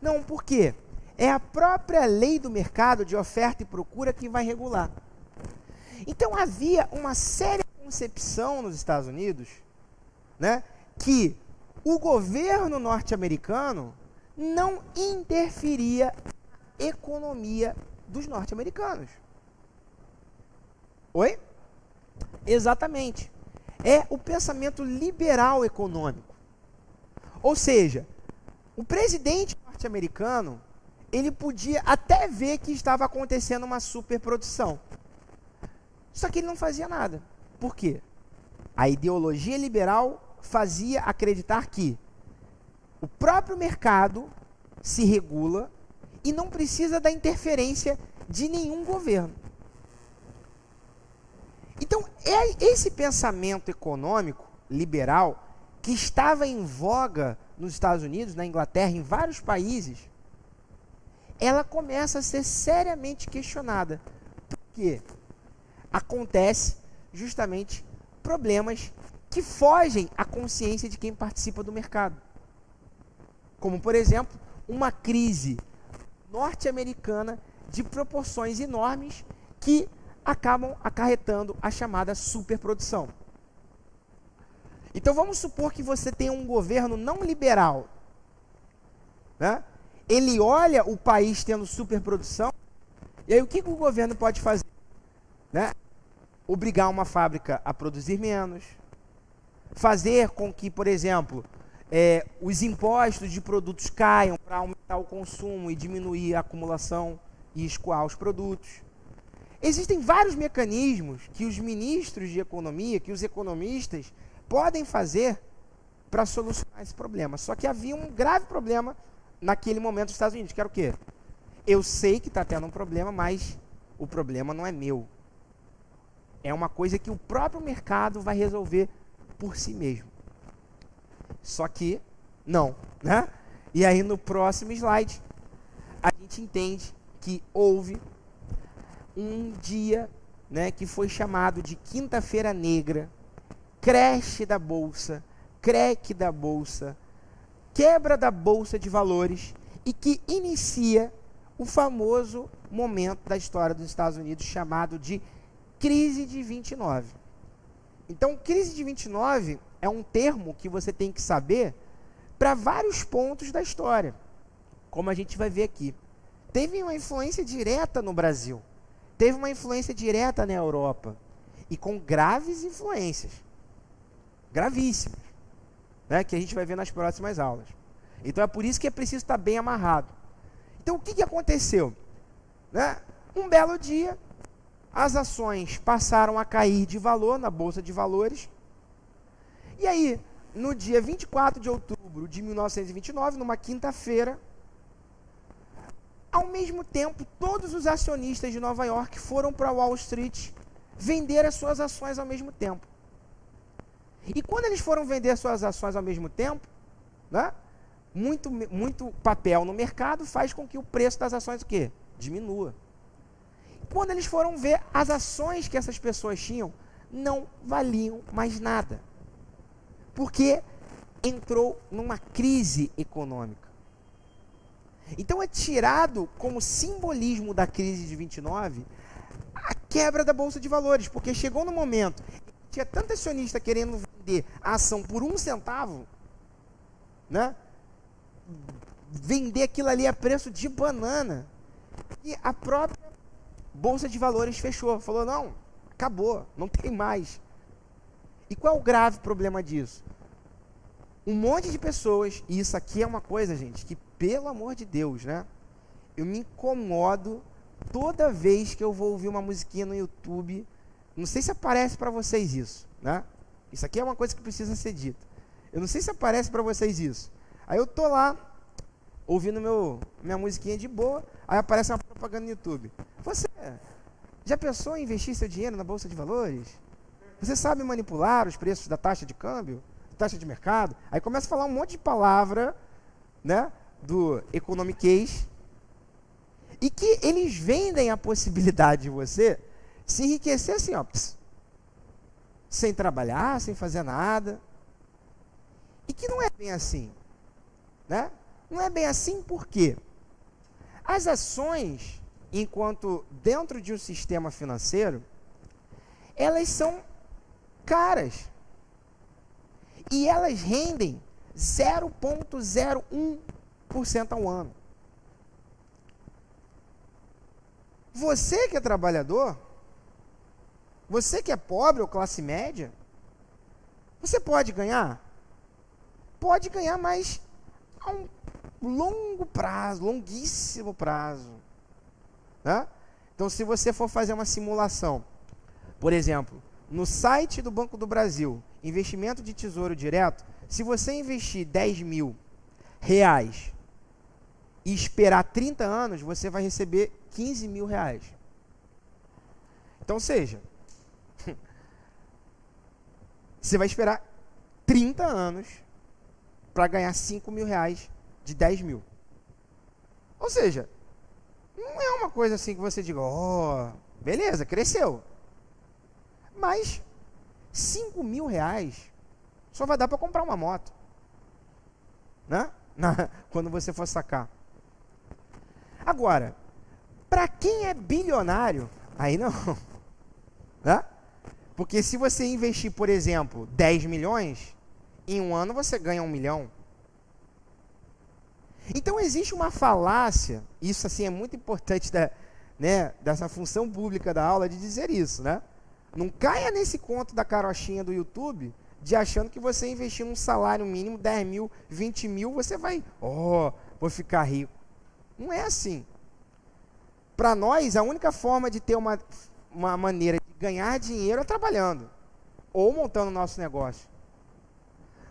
Não, por quê? É a própria lei do mercado de oferta e procura que vai regular. Então havia uma séria concepção nos Estados Unidos, né, que o governo norte-americano não interferia na economia dos norte-americanos. Oi? Exatamente. É o pensamento liberal econômico. Ou seja, o presidente norte-americano, ele podia até ver que estava acontecendo uma superprodução. Só que ele não fazia nada. Por quê? A ideologia liberal fazia acreditar que o próprio mercado se regula e não precisa da interferência de nenhum governo. Então, é esse pensamento econômico liberal que estava em voga nos Estados Unidos, na Inglaterra, em vários países, ela começa a ser seriamente questionada. Porque acontece justamente problemas que fogem à consciência de quem participa do mercado. Como, por exemplo, uma crise norte-americana de proporções enormes que acabam acarretando a chamada superprodução. Então vamos supor que você tem um governo não liberal, né? Ele olha o país tendo superprodução, e aí o que o governo pode fazer? Né? Obrigar uma fábrica a produzir menos, fazer com que, por exemplo, os impostos de produtos caiam para aumentar o consumo e diminuir a acumulação e escoar os produtos. Existem vários mecanismos que os ministros de economia, que os economistas podem fazer para solucionar esse problema. Só que havia um grave problema naquele momento nos Estados Unidos, que era o quê? Eu sei que está tendo um problema, mas o problema não é meu. É uma coisa que o próprio mercado vai resolver por si mesmo. Só que não, né? E aí no próximo slide a gente entende que houve um dia, né, que foi chamado de Quinta-feira Negra, crash da bolsa, crack da bolsa, quebra da bolsa de valores, e que inicia o famoso momento da história dos Estados Unidos chamado de crise de 29. Então, crise de 29 é um termo que você tem que saber para vários pontos da história, como a gente vai ver aqui. Teve uma influência direta no Brasil, teve uma influência direta na Europa, e com graves influências, gravíssimas, né, que a gente vai ver nas próximas aulas. Então é por isso que é preciso estar bem amarrado. Então o que aconteceu? Né? Um belo dia, as ações passaram a cair de valor na Bolsa de Valores, e aí, no dia 24 de outubro de 1929, numa quinta-feira, Ao mesmo tempo, todos os acionistas de Nova York foram para Wall Street vender as suas ações ao mesmo tempo. E quando eles foram vender suas ações ao mesmo tempo, né, muito papel no mercado faz com que o preço das ações o quê? Diminua. Quando eles foram ver, as ações que essas pessoas tinham não valiam mais nada. Porque entrou numa crise econômica. Então é tirado como simbolismo da crise de 29 a quebra da Bolsa de Valores, porque chegou no momento que tinha tanto acionista querendo vender a ação por 1 centavo, né? Vender aquilo ali a preço de banana, e a própria Bolsa de Valores fechou, falou, não, acabou, não tem mais. E qual é o grave problema disso? Um monte de pessoas, e isso aqui é uma coisa, gente, que pelo amor de Deus, né? Eu me incomodo toda vez que eu vou ouvir uma musiquinha no YouTube. Não sei se aparece para vocês isso, né? Isso aqui é uma coisa que precisa ser dita. Eu não sei se aparece para vocês isso. Aí eu tô lá, ouvindo minha musiquinha de boa, aí aparece uma propaganda no YouTube. Você já pensou em investir seu dinheiro na Bolsa de Valores? Você sabe manipular os preços da taxa de câmbio? Taxa de mercado? Aí começa a falar um monte de palavra, né, do economiquês, e que eles vendem a possibilidade de você se enriquecer assim, ó, sem trabalhar, sem fazer nada. E que não é bem assim, né? Não é bem assim porque as ações, enquanto dentro de um sistema financeiro, elas são caras. E elas rendem 0,01% ao ano. Você que é trabalhador, você que é pobre ou classe média, você pode ganhar? Pode ganhar, mas a um longo prazo, longuíssimo prazo, né? Então, se você for fazer uma simulação, por exemplo, no site do Banco do Brasil, investimento de tesouro direto, se você investir 10 mil reais e esperar 30 anos, você vai receber 15 mil reais. Então, ou seja, você vai esperar 30 anos para ganhar 5 mil reais de 10 mil. Ou seja, não é uma coisa assim que você diga, ó, beleza, cresceu. Mas 5 mil reais só vai dar para comprar uma moto, né? Quando você for sacar. Agora, para quem é bilionário, aí não, né? Porque se você investir, por exemplo, 10 milhões, em um ano você ganha 1 milhão. Então existe uma falácia, isso assim é muito importante dessa função pública da aula de dizer isso, né? Não caia nesse conto da carochinha do YouTube de achando que você investir num salário mínimo, 10 mil, 20 mil, você vai, vou ficar rico. Não é assim. Para nós, a única forma de ter uma maneira de ganhar dinheiro é trabalhando ou montando o nosso negócio.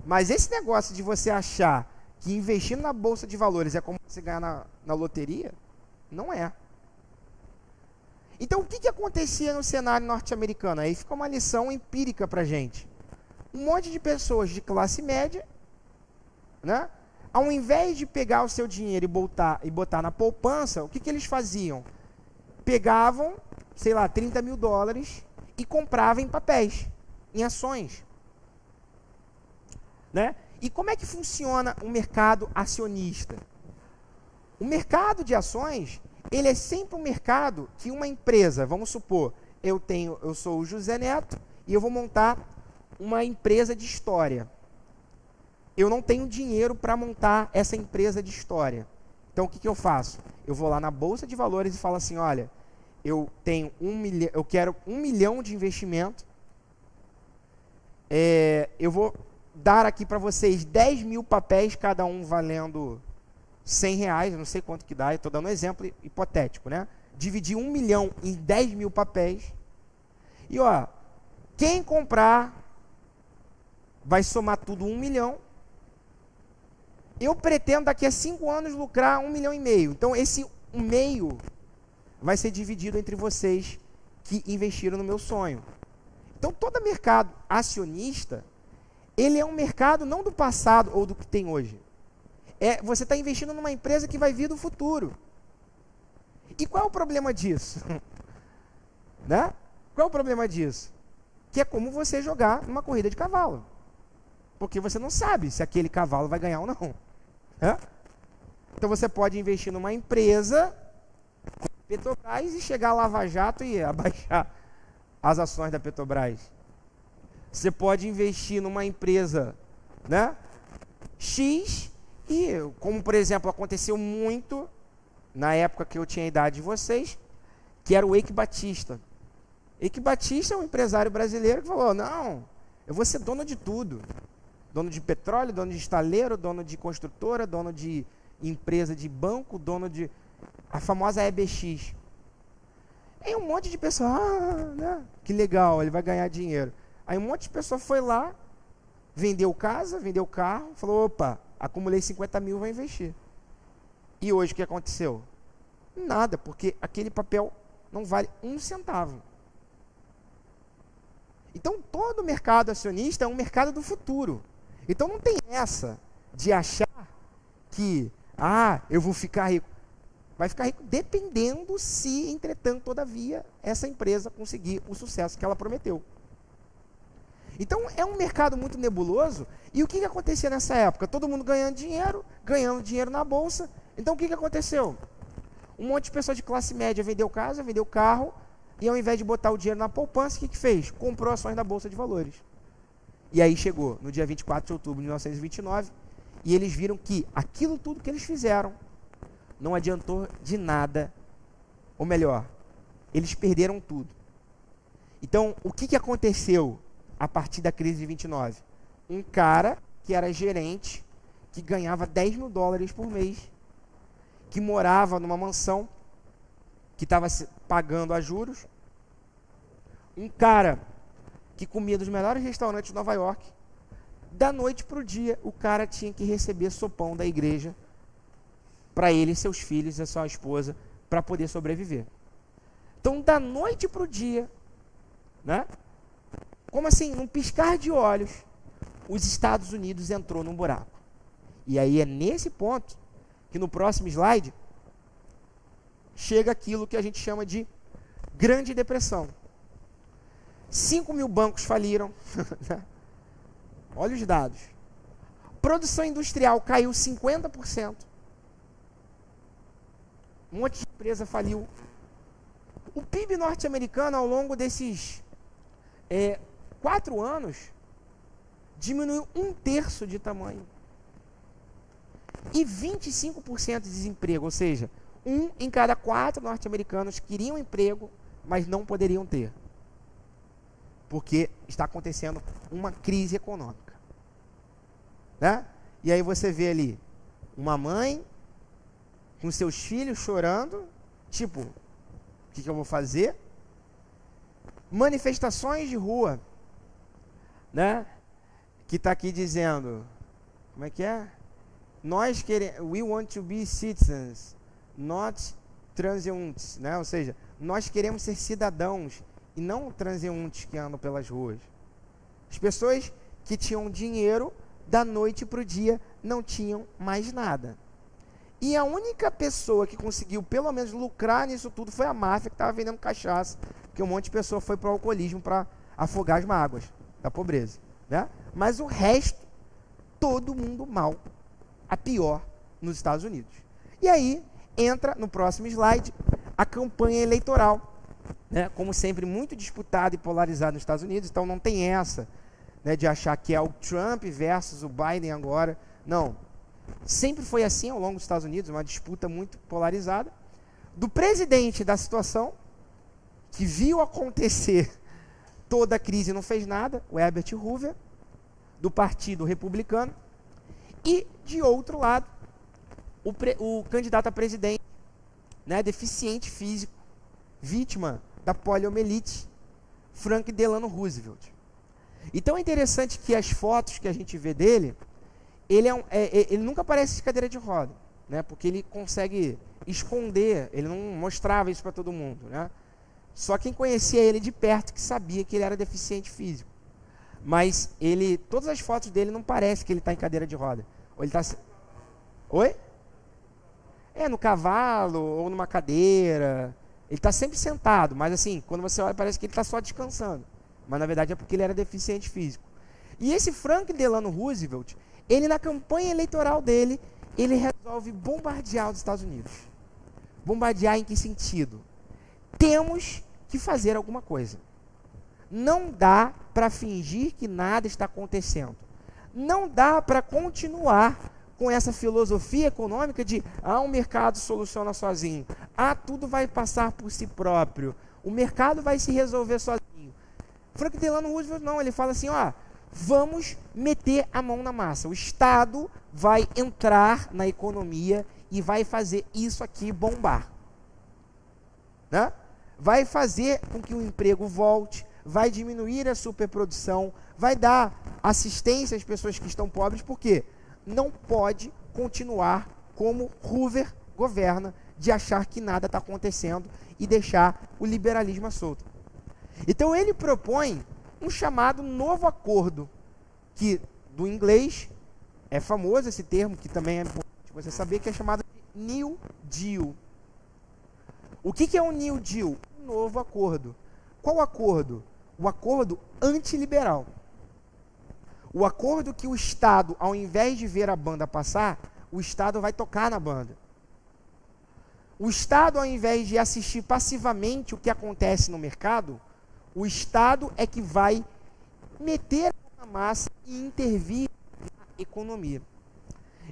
Mas esse negócio de você achar que investindo na Bolsa de Valores é como você ganhar na loteria, não é. Então, o que acontecia no cenário norte-americano? Aí fica uma lição empírica para a gente. Um monte de pessoas de classe média, né? Ao invés de pegar o seu dinheiro e botar na poupança, o que eles faziam? Pegavam, sei lá, 30 mil dólares e compravam em papéis, em ações. Né? E como é que funciona o mercado acionista? O mercado de ações, ele é sempre um mercado que uma empresa, vamos supor, eu sou o José Neto e eu vou montar uma empresa de história. Eu não tenho dinheiro para montar essa empresa de história. Então o que eu faço? Eu vou lá na Bolsa de Valores e falo assim, olha, eu tenho eu quero 1 milhão de investimento, eu vou dar aqui para vocês 10 mil papéis, cada um valendo 100 reais, eu não sei quanto que dá, eu estou dando um exemplo hipotético, né? Dividir 1 milhão em 10 mil papéis, e ó, quem comprar vai somar tudo 1 milhão, eu pretendo daqui a 5 anos lucrar 1,5 milhão. Então esse um meio vai ser dividido entre vocês que investiram no meu sonho. Então, todo mercado acionista, ele é um mercado não do passado ou do que tem hoje. Você está investindo numa empresa que vai vir do futuro. E qual é o problema disso? Né? Qual é o problema disso? Que é como você jogar numa corrida de cavalo. Porque você não sabe se aquele cavalo vai ganhar ou não. Então você pode investir numa empresa, Petrobras, e chegar a Lava Jato e abaixar as ações da Petrobras. Você pode investir numa empresa, né, X, e como por exemplo aconteceu muito na época que eu tinha a idade de vocês, que era o Eike Batista. Eike Batista é um empresário brasileiro que falou: não, eu vou ser dono de tudo. Dono de petróleo, dono de estaleiro, dono de construtora, dono de empresa de banco, dono de... a famosa EBX. Aí um monte de pessoas, né? Que legal, ele vai ganhar dinheiro. Aí um monte de pessoa foi lá, vendeu casa, vendeu carro, falou: opa, acumulei 50 mil, vou investir. E hoje o que aconteceu? Nada, porque aquele papel não vale um centavo. Então todo mercado acionista é um mercado do futuro. Então não tem essa de achar que, eu vou ficar rico. Vai ficar rico dependendo se, entretanto, todavia, essa empresa conseguir o sucesso que ela prometeu. Então é um mercado muito nebuloso. E o que acontecia nessa época? Todo mundo ganhando dinheiro na bolsa. Então o que aconteceu? Um monte de pessoas de classe média vendeu casa, vendeu carro, e ao invés de botar o dinheiro na poupança, o que fez? Comprou ações da Bolsa de Valores. E aí chegou no dia 24 de outubro de 1929, e eles viram que aquilo tudo que eles fizeram não adiantou de nada, ou melhor, eles perderam tudo. Então, o que aconteceu a partir da crise de 29? Um cara que era gerente, que ganhava 10 mil dólares por mês, que morava numa mansão, que estava pagando a juros, um cara que comia dos melhores restaurantes de Nova York, da noite para o dia, o cara tinha que receber sopão da igreja para ele, seus filhos e sua esposa, para poder sobreviver. Então, da noite para o dia, né? Como assim? Num piscar de olhos, os Estados Unidos entrou num buraco. E aí é nesse ponto que no próximo slide chega aquilo que a gente chama de Grande Depressão. 5 mil bancos faliram. Olha os dados. Produção industrial caiu 50%. Um monte de empresa faliu. O PIB norte-americano, ao longo desses 4 anos, diminuiu 1/3 de tamanho. E 25% de desemprego, ou seja, 1 em cada 4 norte-americanos queriam emprego, mas não poderiam ter. Porque está acontecendo uma crise econômica. Né? E aí você vê ali uma mãe com seus filhos chorando, tipo, o que eu vou fazer? Manifestações de rua, né? Que está aqui dizendo, como é que é? Nós queremos, we want to be citizens, not transeuntes, né? Ou seja, nós queremos ser cidadãos e não transeuntes que andam pelas ruas. As pessoas que tinham dinheiro, da noite para o dia, não tinham mais nada. E a única pessoa que conseguiu, pelo menos, lucrar nisso tudo foi a máfia, que estava vendendo cachaça, porque um monte de pessoa foi para o alcoolismo para afogar as mágoas da pobreza. Né? Mas o resto, todo mundo mal, a pior nos Estados Unidos. E aí, entra no próximo slide, a campanha eleitoral. Né? Como sempre, muito disputada e polarizada nos Estados Unidos, então não tem essa, né, de achar que é o Trump versus o Biden agora. Não. Sempre foi assim ao longo dos Estados Unidos, uma disputa muito polarizada. Do presidente da situação, que viu acontecer toda a crise e não fez nada, o Herbert Hoover, do Partido Republicano, e, de outro lado, o candidato a presidente, né, deficiente físico, vítima da poliomielite, Franklin Delano Roosevelt. Então é interessante que as fotos que a gente vê dele, ele nunca aparece de cadeira de roda, né, porque ele consegue esconder, ele não mostrava isso para todo mundo, né? Só quem conhecia ele de perto que sabia que ele era deficiente físico. Mas todas as fotos dele não parece que ele está em cadeira de roda. Ou ele tá... Oi? No cavalo ou numa cadeira. Ele está sempre sentado, mas assim, quando você olha parece que ele está só descansando. Mas na verdade é porque ele era deficiente físico. E esse Franklin Delano Roosevelt, ele na campanha eleitoral dele, ele resolve bombardear os Estados Unidos. Bombardear em que sentido? Temos que fazer alguma coisa. Não dá para fingir que nada está acontecendo. Não dá para continuar com essa filosofia econômica de o mercado soluciona sozinho. Tudo vai passar por si próprio. O mercado vai se resolver sozinho. Franklin Delano Roosevelt não, ele fala assim, vamos meter a mão na massa. O Estado vai entrar na economia e vai fazer isso aqui bombar. Né? Vai fazer com que o emprego volte, vai diminuir a superprodução, vai dar assistência às pessoas que estão pobres, porque não pode continuar como Hoover governa, de achar que nada está acontecendo e deixar o liberalismo à solta. Então ele propõe um chamado novo acordo, que do inglês é famoso esse termo, que também é importante você saber, que é chamado de New Deal. O que é um New Deal? Um novo acordo. Qual acordo? O acordo antiliberal. O acordo que o Estado, ao invés de ver a banda passar, o Estado vai tocar na banda. O Estado, ao invés de assistir passivamente o que acontece no mercado, o Estado é que vai meter a mão na massa e intervir na economia.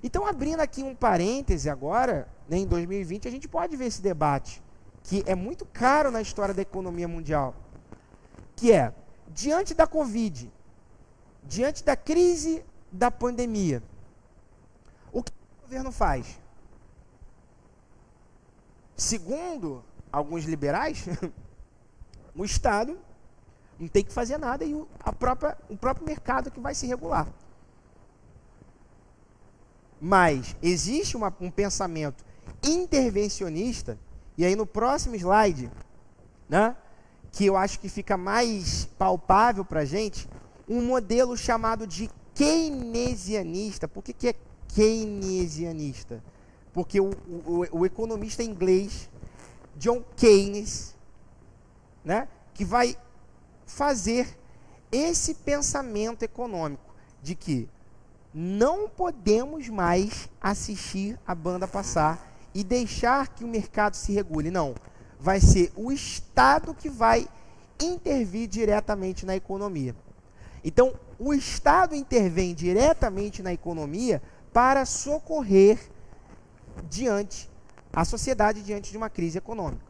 Então, abrindo aqui um parêntese agora, né, em 2020, a gente pode ver esse debate, que é muito caro na história da economia mundial, que é, diante da Covid, diante da crise da pandemia, o que o governo faz? Segundo alguns liberais, o Estado não tem que fazer nada e o próprio mercado que vai se regular. Mas existe um pensamento intervencionista, e aí no próximo slide, né, que eu acho que fica mais palpável para a gente, um modelo chamado de keynesianista. Por que é keynesianista? Porque o economista inglês, John Keynes, né, que vai fazer esse pensamento econômico de que não podemos mais assistir a banda passar e deixar que o mercado se regule. Não, vai ser o Estado que vai intervir diretamente na economia. Então, o Estado intervém diretamente na economia para socorrer a sociedade diante de uma crise econômica.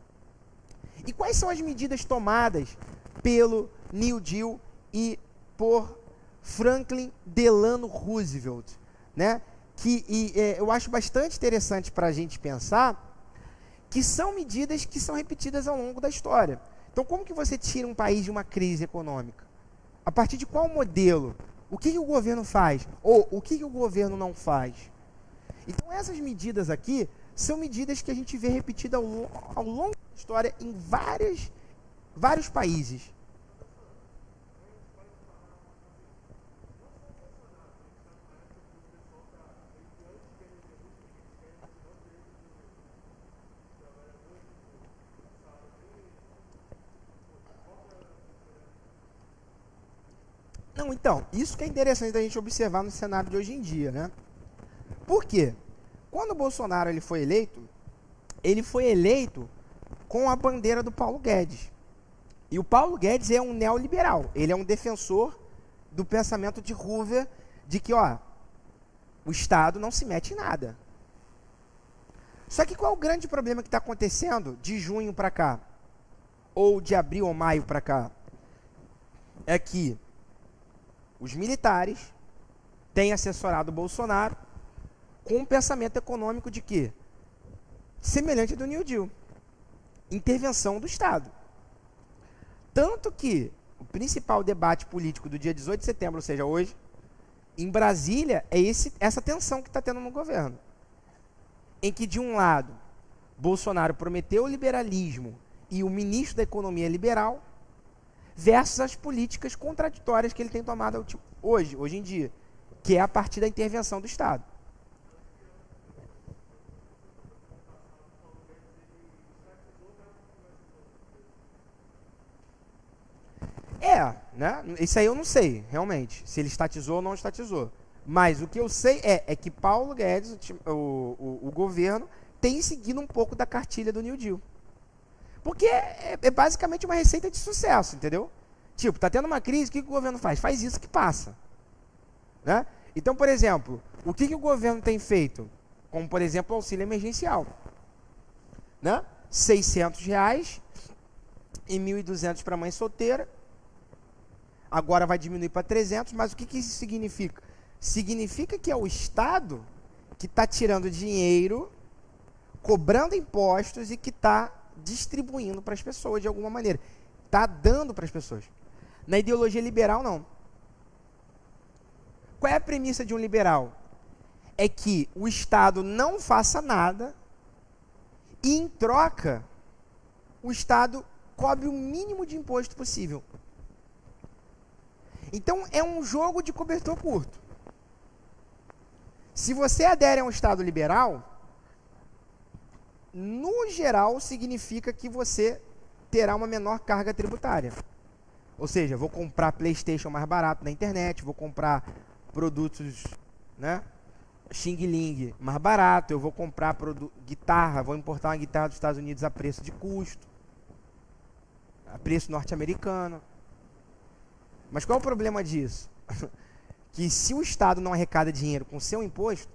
E quais são as medidas tomadas pelo New Deal e por Franklin Delano Roosevelt, né? Eu acho bastante interessante para a gente pensar que são medidas que são repetidas ao longo da história. Então, como que você tira um país de uma crise econômica? A partir de qual modelo? O que o governo faz? Ou o que o governo não faz? Então, essas medidas aqui são medidas que a gente vê repetidas ao longo da história em vários países. Não, então, isso que é interessante a gente observar no cenário de hoje em dia, né? Por quê? Quando o Bolsonaro ele foi eleito com a bandeira do Paulo Guedes. E o Paulo Guedes é um neoliberal, ele é um defensor do pensamento de Hoover, de que, o Estado não se mete em nada. Só que qual é o grande problema que está acontecendo de junho para cá? Ou de abril ou maio para cá? É que os militares têm assessorado o Bolsonaro com um pensamento econômico de quê? Semelhante ao do New Deal. Intervenção do Estado. Tanto que o principal debate político do dia 18 de setembro, ou seja, hoje, em Brasília, é essa tensão que está tendo no governo. Em que, de um lado, Bolsonaro prometeu o liberalismo e o ministro da Economia é liberal, versus as políticas contraditórias que ele tem tomado hoje em dia, que é a partir da intervenção do Estado. Né? Isso aí eu não sei, realmente, se ele estatizou ou não estatizou. Mas o que eu sei é que Paulo Guedes, o governo, tem seguido um pouco da cartilha do New Deal. Porque é basicamente uma receita de sucesso, entendeu? Tipo, tá tendo uma crise, o que o governo faz? Faz isso que passa. Né? Então, por exemplo, o que o governo tem feito? Como, por exemplo, o auxílio emergencial. Né? R$600 e 1.200 para mãe solteira. Agora vai diminuir para 300, mas o que isso significa? Significa que é o Estado que está tirando dinheiro, cobrando impostos e que está distribuindo para as pessoas de alguma maneira. Está dando para as pessoas. Na ideologia liberal, não. Qual é a premissa de um liberal? É que o Estado não faça nada e, em troca, o Estado cobre o mínimo de imposto possível. Então, é um jogo de cobertor curto. Se você adere a um Estado liberal, no geral, significa que você terá uma menor carga tributária. Ou seja, vou comprar PlayStation mais barato na internet, vou comprar produtos, né, Xing Ling mais barato, eu vou comprar guitarra, vou importar uma guitarra dos Estados Unidos a preço de custo, a preço norte-americano. Mas qual é o problema disso? Que se o Estado não arrecada dinheiro com seu imposto,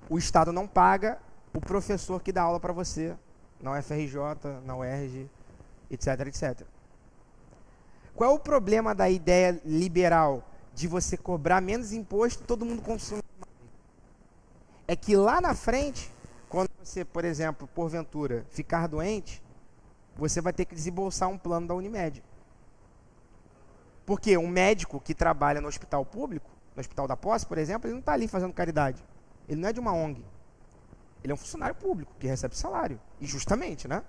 o Estado não paga o professor que dá aula para você na UFRJ, na UERJ, etc, etc. Qual é o problema da ideia liberal de você cobrar menos imposto e todo mundo consumir mais? É que lá na frente, quando você, por exemplo, porventura, ficar doente, você vai ter que desembolsar um plano da Unimed. Porque um médico que trabalha no hospital público, no Hospital da Posse, por exemplo, ele não está ali fazendo caridade. Ele não é de uma ONG. Ele é um funcionário público que recebe salário. E justamente, né?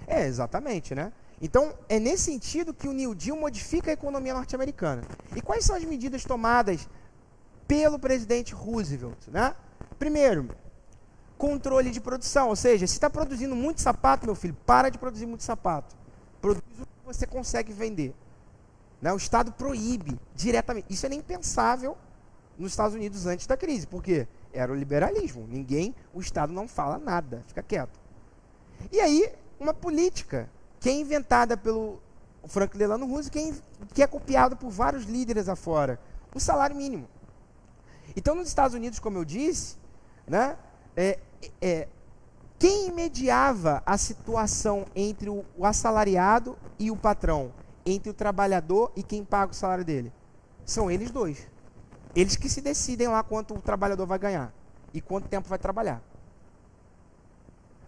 Exatamente, né? Então, é nesse sentido que o New Deal modifica a economia norte-americana. E quais são as medidas tomadas pelo presidente Roosevelt, né? Primeiro, controle de produção. Ou seja, se está produzindo muito sapato, meu filho, para de produzir muito sapato. Produz o que você consegue vender. Né? O Estado proíbe diretamente. Isso era impensável nos Estados Unidos antes da crise. Por quê? Era o liberalismo. O Estado não fala nada, fica quieto. E aí, uma política que é inventada pelo Franklin Delano Roosevelt, que é copiado por vários líderes afora. O salário mínimo. Então, nos Estados Unidos, como eu disse, né, quem mediava a situação entre o assalariado e o patrão? Entre o trabalhador e quem paga o salário dele? São eles dois. Eles que se decidem lá quanto o trabalhador vai ganhar e quanto tempo vai trabalhar.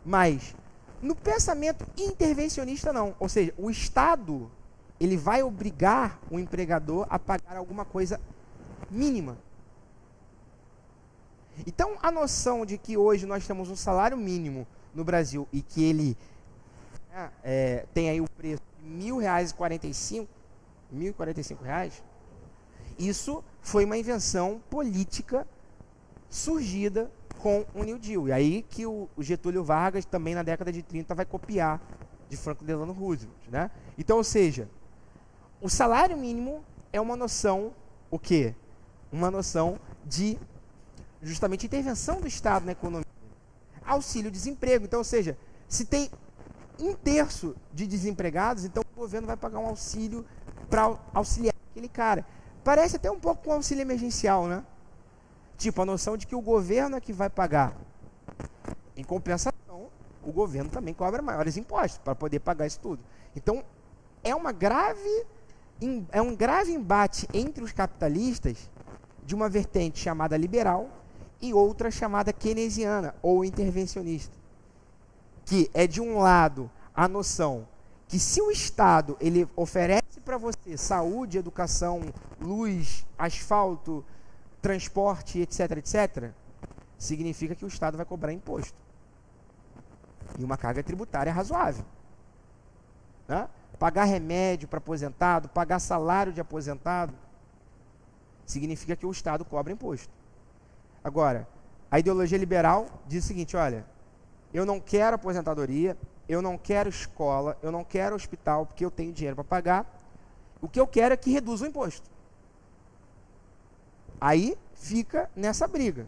Mas, no pensamento intervencionista, não. Ou seja, o Estado, ele vai obrigar o empregador a pagar alguma coisa mínima. Então, a noção de que hoje nós temos um salário mínimo no Brasil e que ele tem aí o preço de R$ 1.045, isso foi uma invenção política surgida com o New Deal. E aí que o Getúlio Vargas, também na década de 30, vai copiar de Franklin Delano Roosevelt. Né? Então, ou seja, o salário mínimo é uma noção, o quê? Uma noção de justamente intervenção do Estado na economia. Auxílio-desemprego. Então, ou seja, se tem 1/3 de desempregados, então o governo vai pagar um auxílio para auxiliar aquele cara. Parece até um pouco com o auxílio emergencial, né? Tipo, a noção de que o governo é que vai pagar. Em compensação, o governo também cobra maiores impostos para poder pagar isso tudo. Então, é um grave embate entre os capitalistas de uma vertente chamada liberal e outra chamada keynesiana ou intervencionista, que é, de um lado, a noção que se o Estado ele oferece para você saúde, educação, luz, asfalto, transporte, etc, etc, significa que o Estado vai cobrar imposto. E uma carga tributária razoável. Né? Pagar remédio para aposentado, pagar salário de aposentado, significa que o Estado cobra imposto. Agora, a ideologia liberal diz o seguinte, olha, eu não quero aposentadoria, eu não quero escola, eu não quero hospital, porque eu tenho dinheiro para pagar, o que eu quero é que reduza o imposto. Aí fica nessa briga,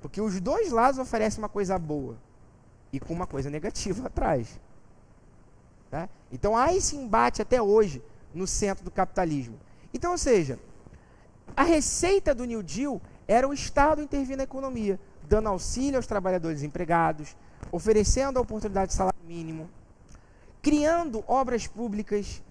porque os dois lados oferecem uma coisa boa e com uma coisa negativa atrás. Tá? Então há esse embate até hoje no centro do capitalismo. Então, ou seja, a receita do New Deal era o Estado intervir na economia, dando auxílio aos trabalhadores empregados, oferecendo a oportunidade de salário mínimo, criando obras públicas,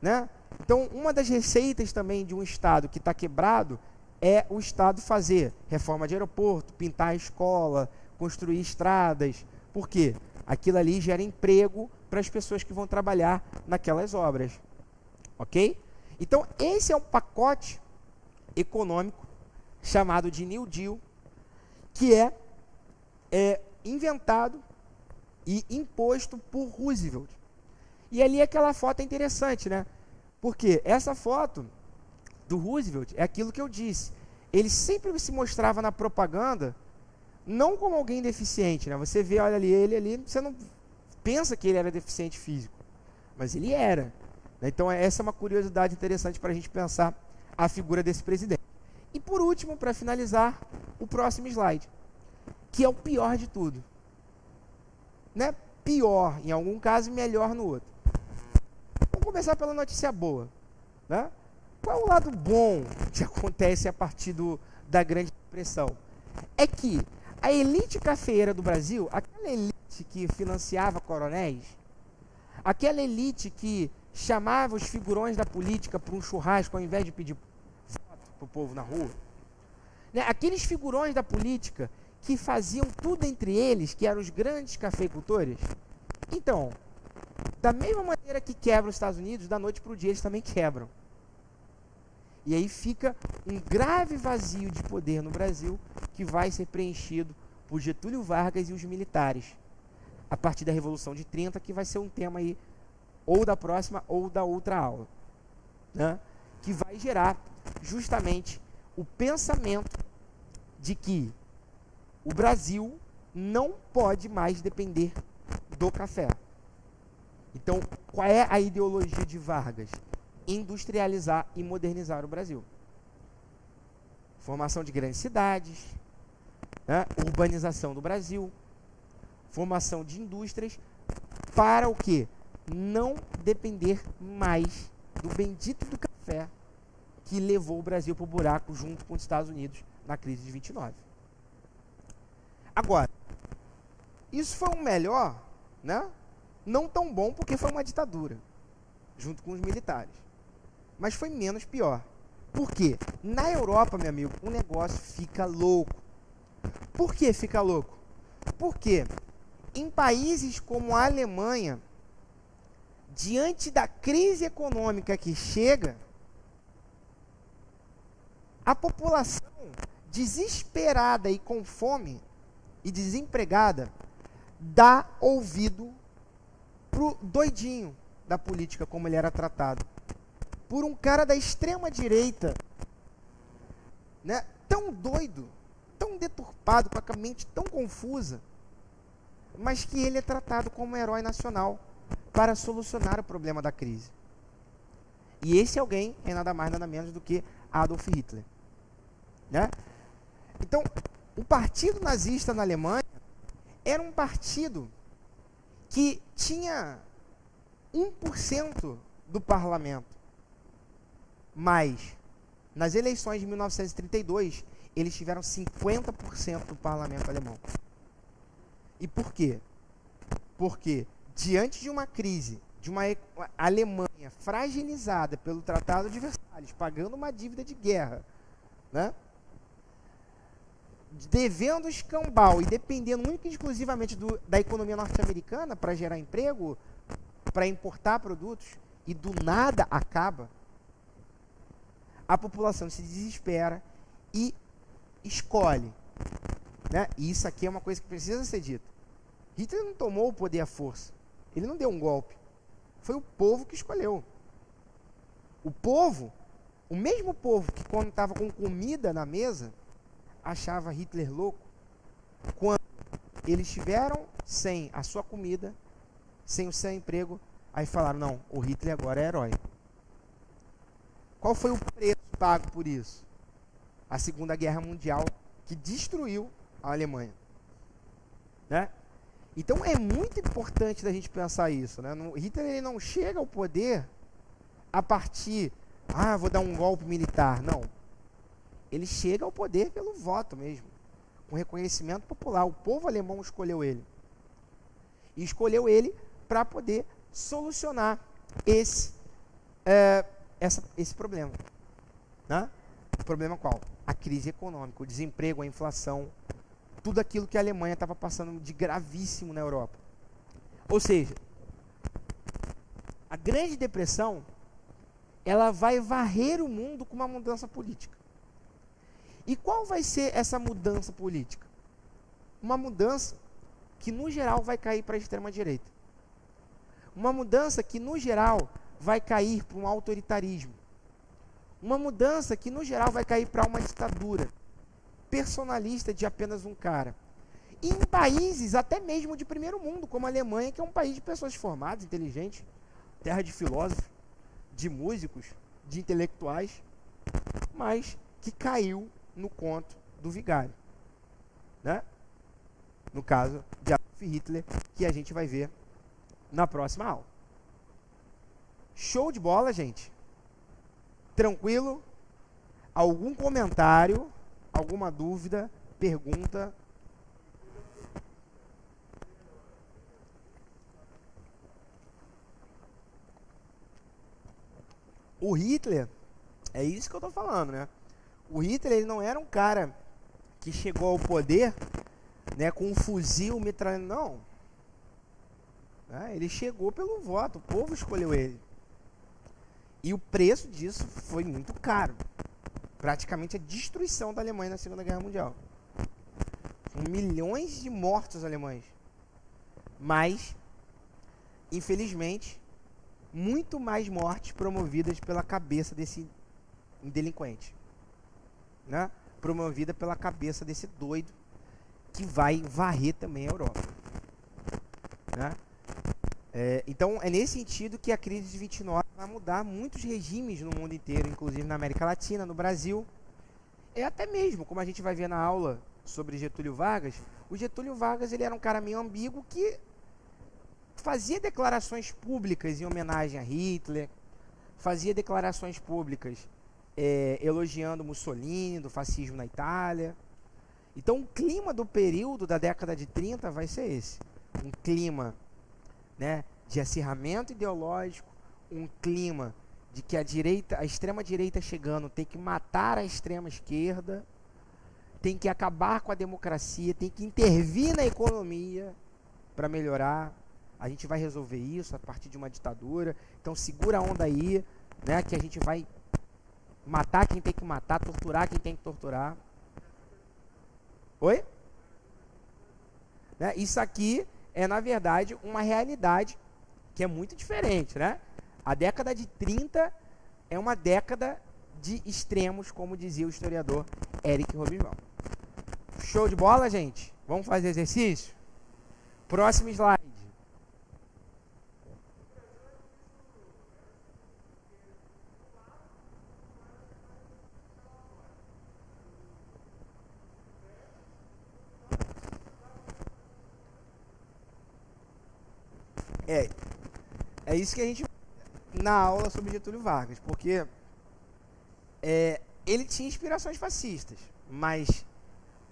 né? Então, uma das receitas também de um Estado que está quebrado é o Estado fazer reforma de aeroporto, pintar a escola, construir estradas. Por quê? Aquilo ali gera emprego para as pessoas que vão trabalhar naquelas obras. Ok? Então, esse é um pacote econômico chamado de New Deal, que é inventado e imposto por Roosevelt. E ali aquela foto é interessante, né? Porque essa foto do Roosevelt é aquilo que eu disse. Ele sempre se mostrava na propaganda não como alguém deficiente, né? Você vê, olha ali, ele ali, você não pensa que ele era deficiente físico, mas ele era. Então essa é uma curiosidade interessante para a gente pensar a figura desse presidente. E por último, para finalizar, o próximo slide, que é o pior de tudo. Né? Pior em algum caso e melhor no outro. Vamos começar pela notícia boa. Né? Qual é o lado bom que acontece a partir da Grande Depressão? É que a elite cafeeira do Brasil, aquela elite que financiava coronéis, aquela elite que chamava os figurões da política para um churrasco ao invés de pedir voto para o povo na rua, né? Aqueles figurões da política que faziam tudo entre eles, que eram os grandes cafeicultores. Então, da mesma maneira que quebram os Estados Unidos, da noite para o dia eles também quebram. E aí fica um grave vazio de poder no Brasil, que vai ser preenchido por Getúlio Vargas e os militares, a partir da Revolução de 30, que vai ser um tema aí, ou da próxima ou da outra aula, né? Que vai gerar justamente o pensamento de que o Brasil não pode mais depender do café. Então, qual é a ideologia de Vargas? Industrializar e modernizar o Brasil. Formação de grandes cidades, né? Urbanização do Brasil, formação de indústrias, para o quê? Não depender mais do bendito do café que levou o Brasil para o buraco junto com os Estados Unidos na crise de 29. Agora, isso foi um melhor, né? Não tão bom porque foi uma ditadura, junto com os militares. Mas foi menos pior. Por quê? Na Europa, meu amigo, o negócio fica louco. Por que fica louco? Porque em países como a Alemanha, diante da crise econômica que chega, a população desesperada e com fome e desempregada dá ouvido pro doidinho da política, como ele era tratado, por um cara da extrema direita, né, tão doido, tão deturpado, com a mente tão confusa, mas que ele é tratado como herói nacional para solucionar o problema da crise. E esse alguém é nada mais, nada menos do que Adolf Hitler. Né? Então, o partido nazista na Alemanha era um partido que tinha 1% do parlamento. Mas, nas eleições de 1932, eles tiveram 50% do parlamento alemão. E por quê? Porque, diante de uma crise, de uma Alemanha fragilizada pelo Tratado de Versalhes, pagando uma dívida de guerra, né? Devendo escambau e dependendo única e exclusivamente da economia norte-americana para gerar emprego, para importar produtos, e do nada acaba, a população se desespera e escolhe né? E isso aqui é uma coisa que precisa ser dita. Hitler não tomou o poder à força. Ele não deu um golpe. Foi o povo que escolheu. O povo, o mesmo povo que quando estava com comida na mesa, achava Hitler louco, quando eles estiveram sem a sua comida, sem o seu emprego, aí falaram, não, o Hitler agora é herói. Qual foi o preço pago por isso? A Segunda Guerra Mundial, que destruiu a Alemanha, né? Então é muito importante da gente pensar isso, né? Hitler ele não chega ao poder a partir, vou dar um golpe militar, não. Ele chega ao poder pelo voto mesmo, com reconhecimento popular. O povo alemão escolheu ele. E escolheu ele para poder solucionar esse problema, né? O problema qual? A crise econômica, o desemprego, a inflação, tudo aquilo que a Alemanha estava passando de gravíssimo na Europa. Ou seja, a Grande Depressão, ela vai varrer o mundo com uma mudança política. E qual vai ser essa mudança política? Uma mudança que, no geral, vai cair para a extrema-direita. Uma mudança que, no geral, vai cair para um autoritarismo. Uma mudança que, no geral, vai cair para uma ditadura personalista de apenas um cara. E em países até mesmo de primeiro mundo, como a Alemanha, que é um país de pessoas formadas, inteligentes, terra de filósofos, de músicos, de intelectuais, mas que caiu no conto do vigário, né? No caso de Adolf Hitler, que a gente vai ver na próxima aula. Show de bola, gente? Tranquilo? Algum comentário? Alguma dúvida? Pergunta? O Hitler, é isso que eu tô falando, né? O Hitler, ele não era um cara que chegou ao poder, né, com um fuzil metralhando, não. Ele chegou pelo voto, o povo escolheu ele. E o preço disso foi muito caro. Praticamente a destruição da Alemanha na Segunda Guerra Mundial. São milhões de mortos alemães. Mas, infelizmente, muito mais mortes promovidas pela cabeça desse delinquente, né? Promovida pela cabeça desse doido que vai varrer também a Europa, né? Então é nesse sentido que a crise de 29 vai mudar muitos regimes no mundo inteiro, inclusive na América Latina, no Brasil. Até mesmo, como a gente vai ver na aula sobre Getúlio Vargas, o Getúlio Vargas ele era um cara meio ambíguo que fazia declarações públicas em homenagem a Hitler, fazia declarações públicas elogiando Mussolini, do fascismo na Itália. Então o clima do período da década de 30 vai ser esse. Um clima, né, de acirramento ideológico, um clima de que a extrema-direita chegando tem que matar a extrema-esquerda, tem que acabar com a democracia, tem que intervir na economia para melhorar. A gente vai resolver isso a partir de uma ditadura. Então segura a onda aí, né, que a gente vai matar quem tem que matar, torturar quem tem que torturar. Oi? Né? Isso aqui é, na verdade, uma realidade que é muito diferente, né? A década de 30 é uma década de extremos, como dizia o historiador Eric Robesbal. Show de bola, gente? Vamos fazer exercício? Próximo slide. É isso que a gente na aula sobre Getúlio Vargas, porque ele tinha inspirações fascistas, mas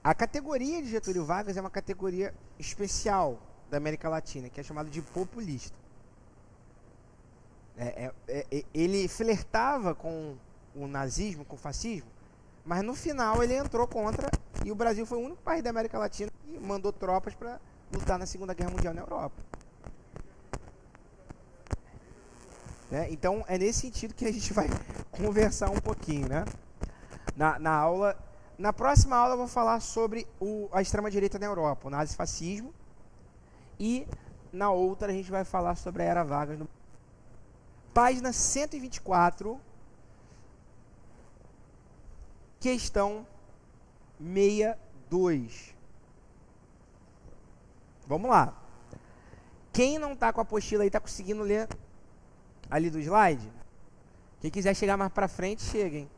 a categoria de Getúlio Vargas é uma categoria especial da América Latina, que é chamada de populista. Ele flertava com o nazismo, com o fascismo, mas no final ele entrou contra, e o Brasil foi o único país da América Latina que mandou tropas para lutar na Segunda Guerra Mundial na Europa. Então é nesse sentido que a gente vai conversar um pouquinho, né? Na aula na próxima aula eu vou falar sobre a extrema-direita na Europa, o nazifascismo, e na outra a gente vai falar sobre a Era Vargas. Página 124, questão 62. Vamos lá. Quem não está com a apostila aí, está conseguindo ler ali do slide? Quem quiser chegar mais para frente, cheguem.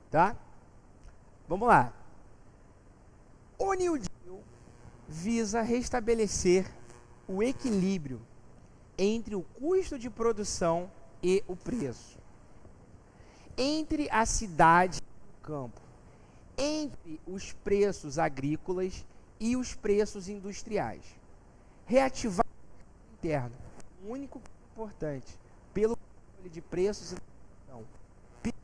Tá? Vamos lá. O New Deal visa restabelecer o equilíbrio entre o custo de produção e o preço, entre a cidade e o campo, entre os preços agrícolas e os preços industriais. Reativar o mercado interno, o único importante, pelo controle de preços e produção, pela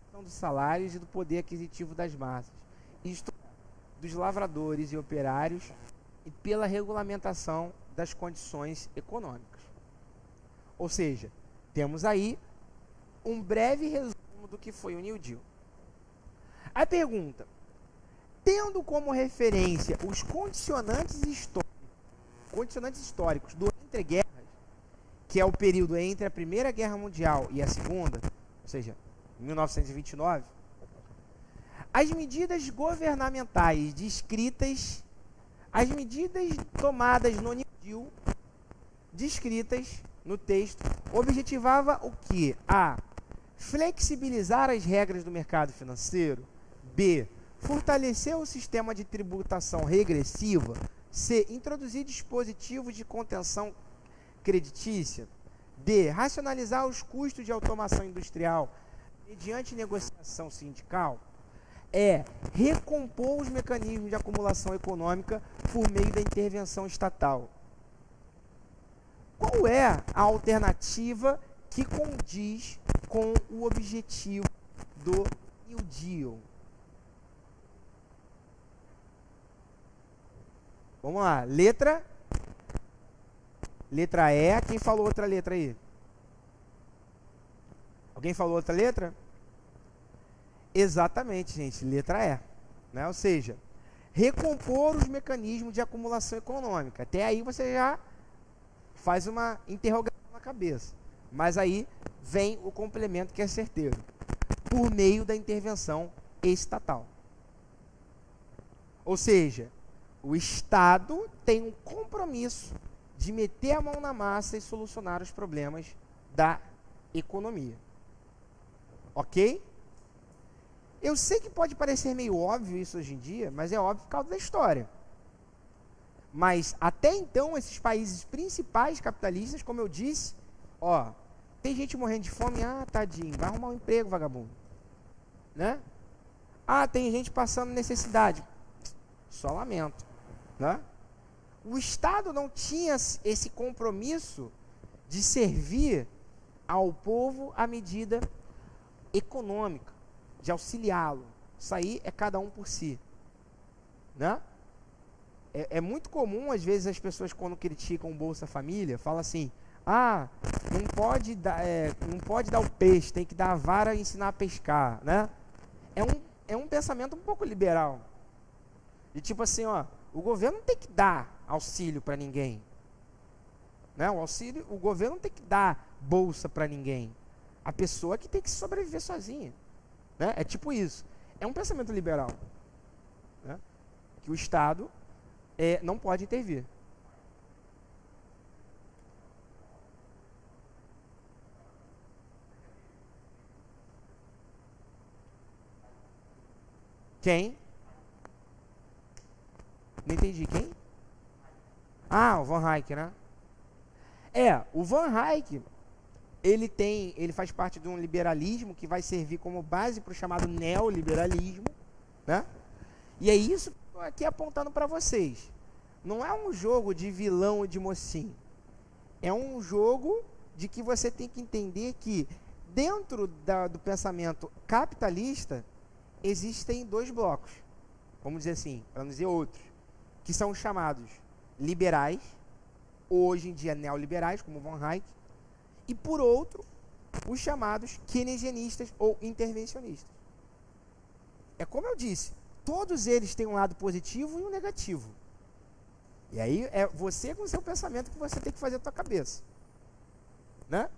redução dos salários e do poder aquisitivo das massas, isto é, dos lavradores e operários, e pela regulamentação das condições econômicas. Ou seja, temos aí um breve resumo do que foi o New Deal. A pergunta: tendo como referência os condicionantes históricos do entreguerras, que é o período entre a Primeira Guerra Mundial e a Segunda, ou seja, 1929, as medidas governamentais descritas, as medidas tomadas no New Deal, descritas no texto, objetivava o quê? A. Flexibilizar as regras do mercado financeiro. B. Fortalecer o sistema de tributação regressiva. C. Introduzir dispositivos de contenção creditícia. D. Racionalizar os custos de automação industrial mediante negociação sindical. E. Recompor os mecanismos de acumulação econômica por meio da intervenção estatal. Qual é a alternativa que condiz com o objetivo do New Deal? Vamos lá, letra E. Quem falou outra letra aí? Alguém falou outra letra? Exatamente, gente, letra E, né? Ou seja, recompor os mecanismos de acumulação econômica. Até aí você já faz uma interrogação na cabeça. Mas aí vem o complemento que é certeiro. Por meio da intervenção estatal. Ou seja, o Estado tem um compromisso de meter a mão na massa e solucionar os problemas da economia. Ok? Eu sei que pode parecer meio óbvio isso hoje em dia, mas é óbvio por causa da história. Mas até então, esses países principais capitalistas, como eu disse, ó, tem gente morrendo de fome, tadinho, vai arrumar um emprego, vagabundo. Né? Tem gente passando necessidade, só lamento. Né? O Estado não tinha esse compromisso de servir ao povo à medida econômica, de auxiliá-lo. Isso aí é cada um por si. Né? É muito comum, às vezes, as pessoas, quando criticam o Bolsa Família, falam assim: não pode dar o peixe, tem que dar a vara e ensinar a pescar. Né? É um pensamento um pouco liberal. De tipo assim, o governo não tem que dar auxílio para ninguém. Né? O governo não tem que dar bolsa para ninguém. A pessoa que tem que sobreviver sozinha. Né? É tipo isso. É um pensamento liberal. Né? Que o Estado não pode intervir. Quem? Não entendi. Quem? O Van Hayek, né? O Van Hayek, ele faz parte de um liberalismo que vai servir como base para o chamado neoliberalismo, né? E é isso que eu estou aqui apontando para vocês. Não é um jogo de vilão e de mocinho. É um jogo de que você tem que entender que dentro do pensamento capitalista existem dois blocos, vamos dizer assim, para não dizer outros, que são os chamados liberais, hoje em dia neoliberais, como Van Hayek, e por outro, os chamados keynesianistas ou intervencionistas. é como eu disse, todos eles têm um lado positivo e um negativo. E aí é você com o seu pensamento que você tem que fazer a tua cabeça. Né?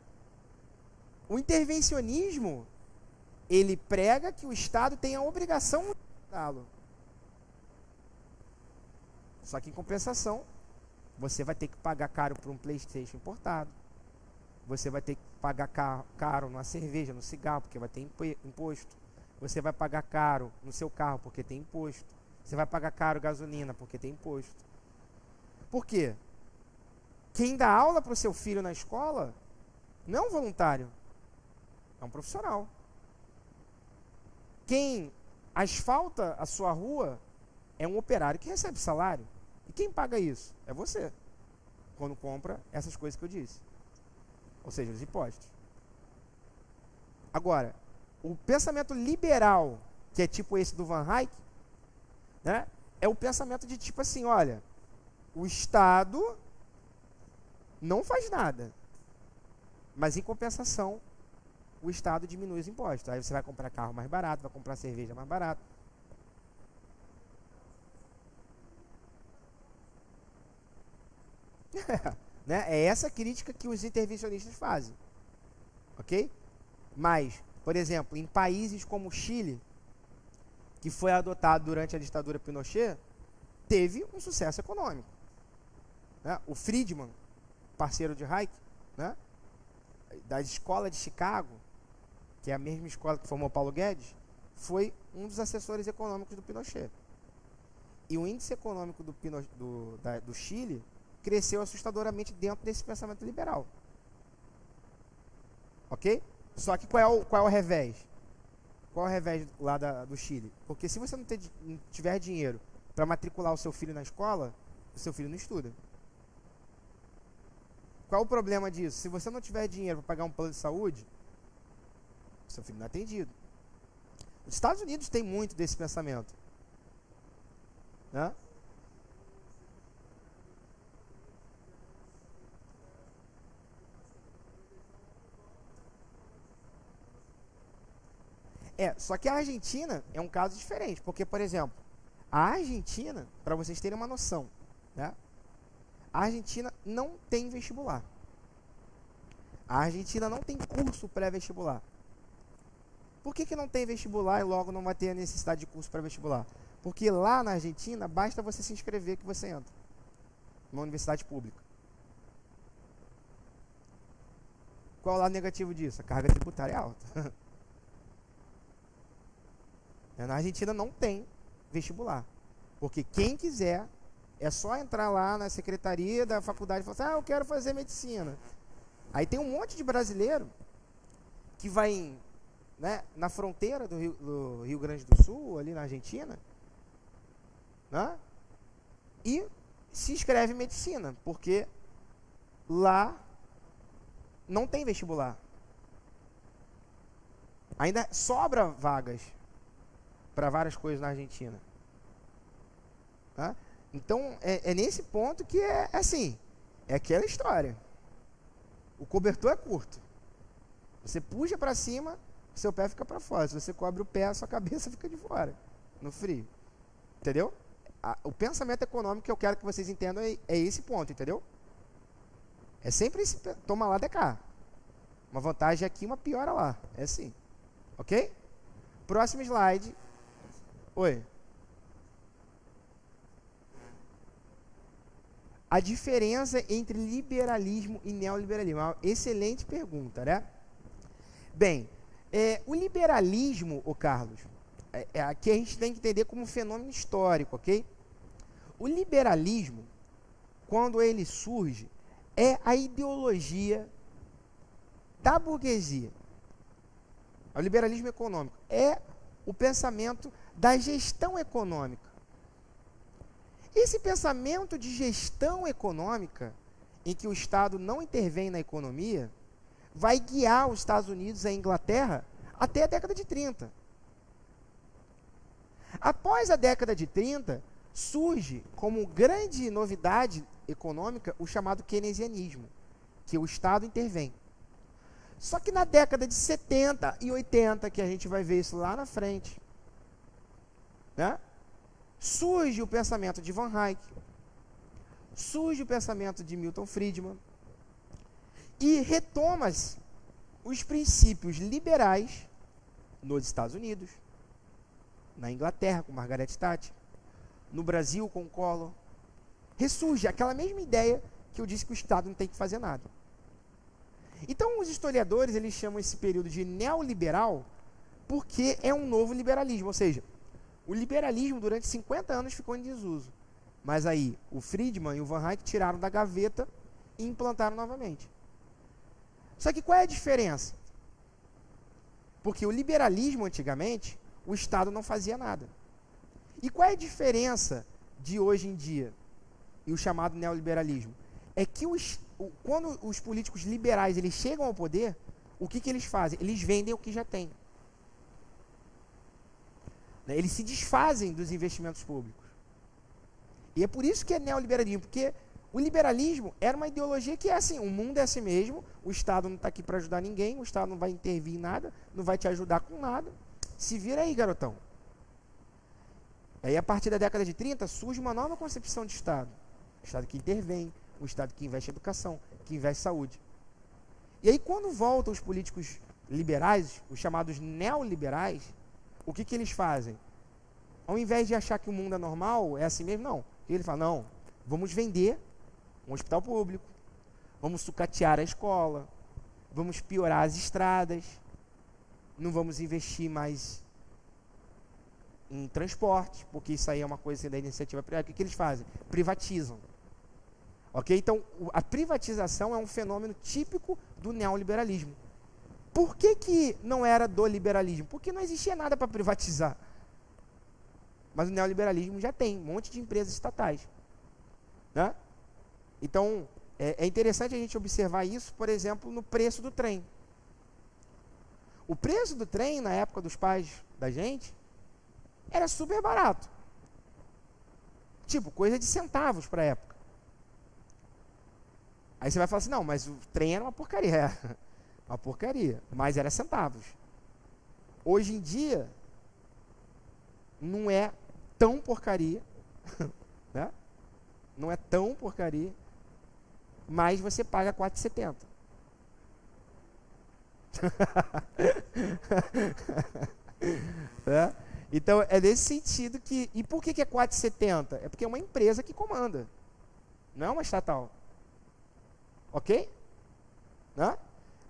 O intervencionismo, ele prega que o Estado tem a obrigação de dá-lo. Só que em compensação, você vai ter que pagar caro por um PlayStation importado. Você vai ter que pagar caro numa cerveja, no cigarro, porque vai ter imposto. Você vai pagar caro no seu carro, porque tem imposto. Você vai pagar caro gasolina, porque tem imposto. Por quê? Quem dá aula para o seu filho na escola não é um voluntário, é um profissional. Quem asfalta a sua rua é um operário que recebe salário. E quem paga isso? É você, quando compra essas coisas que eu disse. Ou seja, os impostos. Agora, o pensamento liberal, que é tipo esse do Van Hayek, né, é o pensamento de tipo assim, olha, o Estado não faz nada, mas em compensação, o Estado diminui os impostos. Aí você vai comprar carro mais barato, vai comprar cerveja mais barato. Né? É essa crítica que os intervencionistas fazem. Ok? Mas, por exemplo, em países como o Chile, que foi adotado durante a ditadura Pinochet, teve um sucesso econômico. Né? O Friedman, parceiro de Hayek, né, da escola de Chicago, que é a mesma escola que formou Paulo Guedes, foi um dos assessores econômicos do Pinochet. E o índice econômico do Chile cresceu assustadoramente dentro desse pensamento liberal. Ok? Só que qual é o revés? Qual é o revés lá do Chile? Porque se você não tiver dinheiro para matricular o seu filho na escola, o seu filho não estuda. Qual é o problema disso? Se você não tiver dinheiro para pagar um plano de saúde, o seu filho não é atendido. Os Estados Unidos têm muito desse pensamento. Né? Só que a Argentina é um caso diferente, porque, por exemplo, a Argentina, para vocês terem uma noção, né, a Argentina não tem vestibular. A Argentina não tem curso pré-vestibular. Por que não tem vestibular e logo não vai ter a necessidade de curso pré-vestibular? Porque lá na Argentina, basta você se inscrever que você entra numa universidade pública. Qual é o lado negativo disso? A carga tributária é alta. Na Argentina não tem vestibular. Porque quem quiser, é só entrar lá na secretaria da faculdade e falar assim, eu quero fazer medicina. Aí tem um monte de brasileiro que vai né, na fronteira do Rio Grande do Sul, ali na Argentina, né, e se inscreve em medicina, porque lá não tem vestibular. Ainda sobra vagas para várias coisas na Argentina. Tá? Então, é nesse ponto que é assim, é aquela história. O cobertor é curto. Você puxa para cima, seu pé fica para fora. Se você cobre o pé, a sua cabeça fica de fora, no frio. Entendeu? O pensamento econômico que eu quero que vocês entendam é esse ponto, entendeu? É sempre esse, toma lá de cá. Uma vantagem aqui, uma piora lá. É assim. Ok? Próximo slide. Oi. A diferença entre liberalismo e neoliberalismo. Uma excelente pergunta, né? Bem, o liberalismo, Carlos, aqui a gente tem que entender como um fenômeno histórico, ok? O liberalismo, quando ele surge, é a ideologia da burguesia. O liberalismo econômico é o pensamento da gestão econômica. Esse pensamento de gestão econômica, em que o Estado não intervém na economia, vai guiar os Estados Unidos e a Inglaterra até a década de 30. Após a década de 30, surge como grande novidade econômica o chamado keynesianismo, que o Estado intervém. Só que na década de 70 e 80, que a gente vai ver isso lá na frente, né? Surge o pensamento de Van Hayek, surge o pensamento de Milton Friedman, e retoma-se os princípios liberais nos Estados Unidos, na Inglaterra com Margaret Thatcher, no Brasil com Collor. Ressurge aquela mesma ideia que eu disse que o Estado não tem que fazer nada. Então os historiadores eles chamam esse período de neoliberal porque é um novo liberalismo, ou seja, o liberalismo durante 50 anos ficou em desuso, mas aí o Friedman e o Van Hayek tiraram da gaveta e implantaram novamente. Só que qual é a diferença? Porque o liberalismo antigamente, o Estado não fazia nada. E qual é a diferença de hoje em dia e o chamado neoliberalismo? É que quando os políticos liberais eles chegam ao poder, o que eles fazem? Eles vendem o que já tem. Eles se desfazem dos investimentos públicos. E é por isso que é neoliberalismo, porque o liberalismo era uma ideologia que é assim, o mundo é assim mesmo, o Estado não está aqui para ajudar ninguém, o Estado não vai intervir em nada, não vai te ajudar com nada. Se vira aí, garotão. Aí, a partir da década de 30, surge uma nova concepção de Estado. O Estado que intervém, o Estado que investe em educação, que investe em saúde. E aí, quando voltam os políticos liberais, os chamados neoliberais, o que eles fazem? Ao invés de achar que o mundo é normal, é assim mesmo, não. Ele fala, não, vamos vender um hospital público, vamos sucatear a escola, vamos piorar as estradas, não vamos investir mais em transporte, porque isso aí é uma coisa da iniciativa privada. O que eles fazem? Privatizam. Ok? Então, a privatização é um fenômeno típico do neoliberalismo. Por que não era do liberalismo? Porque não existia nada para privatizar. Mas o neoliberalismo já tem um monte de empresas estatais. Né? Então, é interessante a gente observar isso, por exemplo, no preço do trem. O preço do trem, na época dos pais da gente, era super barato. Tipo, coisa de centavos para a época. Aí você vai falar assim, não, mas o trem era uma porcaria. Uma porcaria, mas era centavos. Hoje em dia, não é tão porcaria, né? Não é tão porcaria, mas você paga R$4,70. É? Então, é nesse sentido que... E por que é R$4,70? É porque é uma empresa que comanda. Não é uma estatal. Ok? Né?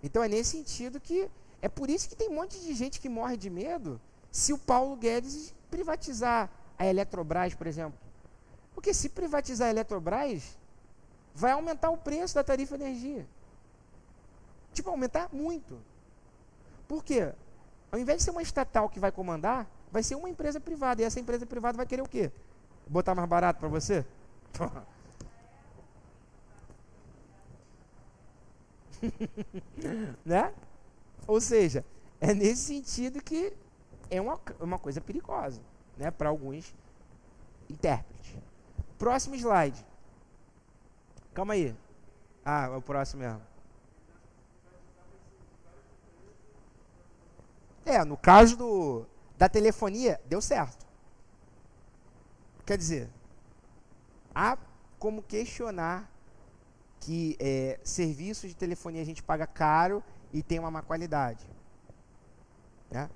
Então, é nesse sentido que... É por isso que tem um monte de gente que morre de medo se o Paulo Guedes privatizar a Eletrobras, por exemplo. Porque se privatizar a Eletrobras, vai aumentar o preço da tarifa de energia. Tipo, aumentar muito. Por quê? Ao invés de ser uma estatal que vai comandar, vai ser uma empresa privada. E essa empresa privada vai querer o quê? Botar mais barato para você? Né? Ou seja, é nesse sentido que é uma coisa perigosa, né, para alguns intérpretes. Próximo slide. Calma aí. Ah, é o próximo mesmo. No caso da telefonia, deu certo. Quer dizer, há como questionar que serviços de telefonia a gente paga caro e tem uma má qualidade. Né?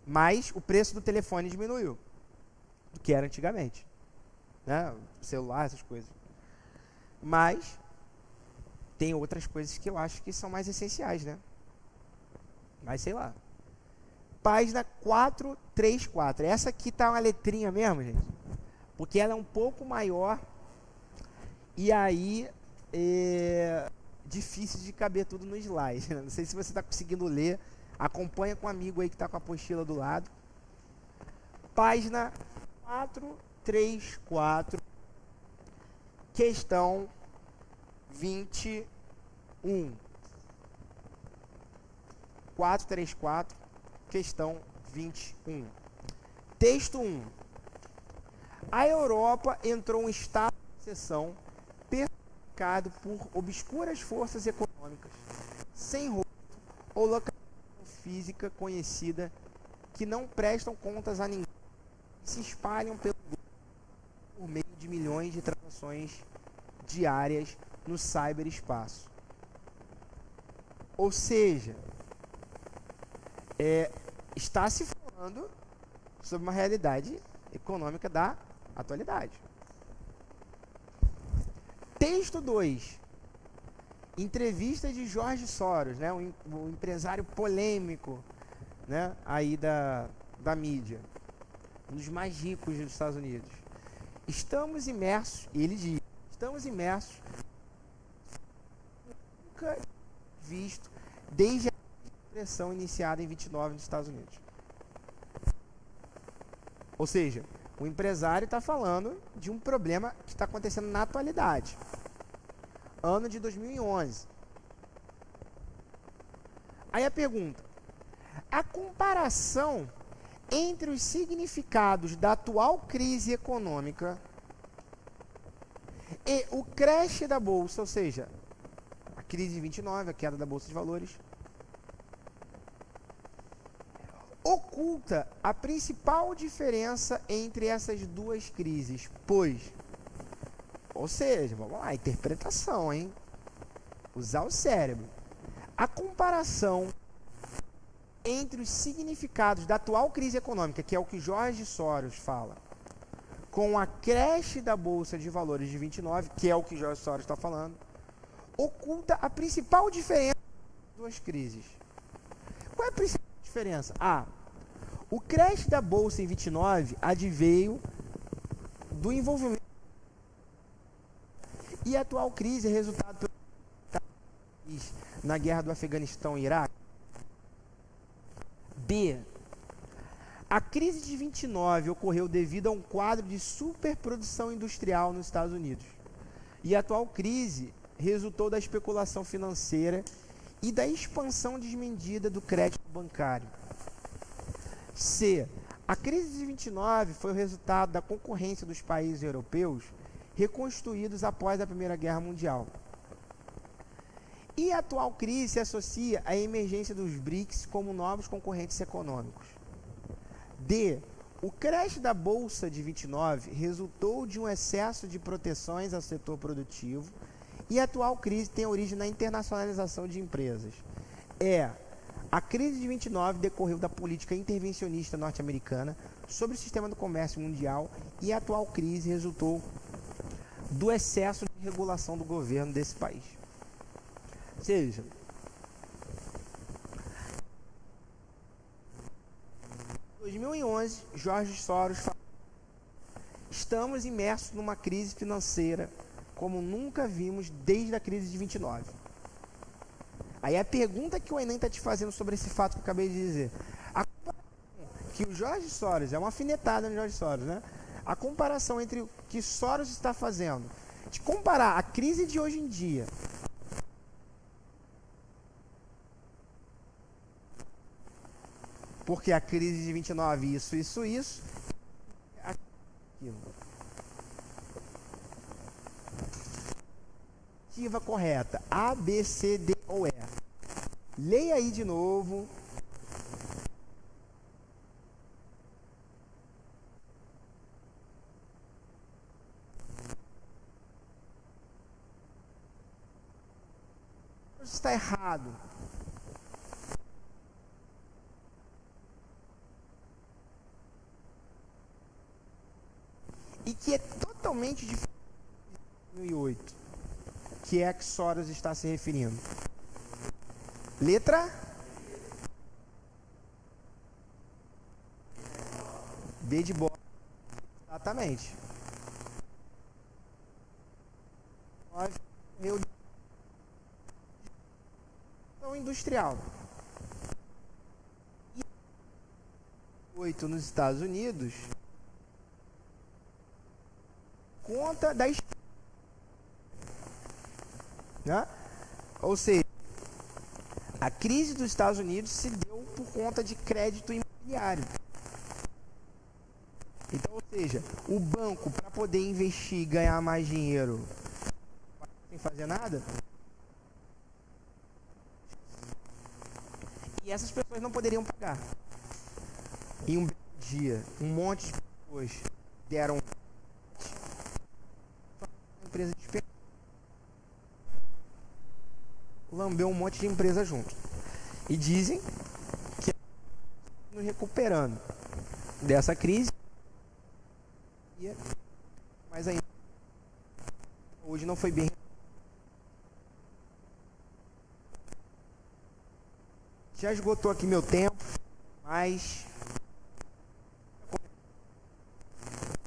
Mas o preço do telefone diminuiu do que era antigamente. Né? Celular, essas coisas. Mas tem outras coisas que eu acho que são mais essenciais, né? Mas sei lá. Página 434. Essa aqui tá uma letrinha mesmo, gente. Porque ela é um pouco maior. E aí é difícil de caber tudo no slide. Não sei se você está conseguindo ler. Acompanha com um amigo aí que está com a apostila do lado. Página 434. Questão 21. 434. Questão 21. Texto 1. A Europa entrou em estado de recessão personificado por obscuras forças econômicas, sem rosto ou localização física conhecida, que não prestam contas a ninguém, se espalham pelo mundo por meio de milhões de transações diárias no cyberespaço. Ou seja, está se falando sobre uma realidade econômica da atualidade. Texto 2. Entrevista de George Soros, né, um empresário polêmico, né, aí da mídia, um dos mais ricos dos Estados Unidos. Estamos imersos, ele diz, estamos imersos nunca visto desde a depressão iniciada em 29 nos Estados Unidos. Ou seja, o empresário está falando de um problema que está acontecendo na atualidade. Ano de 2011. Aí a pergunta: a comparação entre os significados da atual crise econômica e o crash da bolsa, ou seja, a crise de 29, a queda da bolsa de valores, oculta a principal diferença entre essas duas crises, pois, ou seja, vamos lá, interpretação, hein? Usar o cérebro. A comparação entre os significados da atual crise econômica, que é o que George Soros fala, com a crash da bolsa de valores de 29, que é o que George Soros está falando, oculta a principal diferença das duas crises. Qual é a principal diferença? O crash da bolsa em 29 adveio do envolvimento e a atual crise é resultado na guerra do Afeganistão e Iraque. B. A crise de 29 ocorreu devido a um quadro de superprodução industrial nos Estados Unidos. E a atual crise resultou da especulação financeira e da expansão desmedida do crédito bancário. C. A crise de 29 foi o resultado da concorrência dos países europeus reconstruídos após a Primeira Guerra Mundial. E a atual crise se associa à emergência dos BRICS como novos concorrentes econômicos. D. O crash da Bolsa de 29 resultou de um excesso de proteções ao setor produtivo e a atual crise tem origem na internacionalização de empresas. A crise de 29 decorreu da política intervencionista norte-americana sobre o sistema do comércio mundial e a atual crise resultou do excesso de regulação do governo desse país. Ou seja, em 2011, George Soros falou: estamos imersos numa crise financeira como nunca vimos desde a crise de 29. Aí a pergunta que o Enem está te fazendo sobre esse fato que eu acabei de dizer, a comparação que o George Soros, é uma alfinetada no George Soros, né? A comparação entre o que Soros está fazendo, de comparar a crise de hoje em dia porque a crise de 29, isso, aquilo. Ativa correta, A, B, C, D ou E. Leia aí de novo. Está errado. E que é totalmente diferente de 2008, que é a que Soros está se referindo. Letra B de bola. Exatamente. Industrial. E 8 nos Estados Unidos conta da, né? Ou seja, a crise dos Estados Unidos se deu por conta de crédito imobiliário. Então, ou seja, o banco, para poder investir e ganhar mais dinheiro sem fazer nada, e essas pessoas não poderiam pagar. Em um dia, um monte de pessoas pessoas deram empresa de lambeu um monte de empresa junto. E dizem que nos recuperando dessa crise, mas ainda hoje não foi bem. Já esgotou aqui meu tempo, mas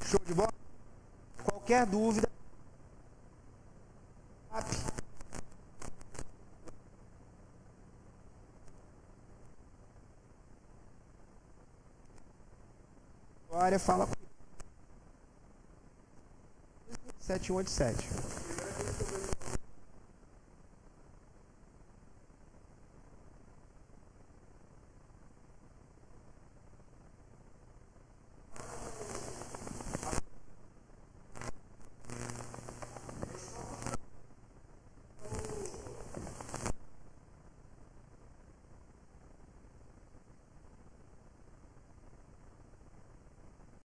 show de bola. Qualquer dúvida, fala 7187.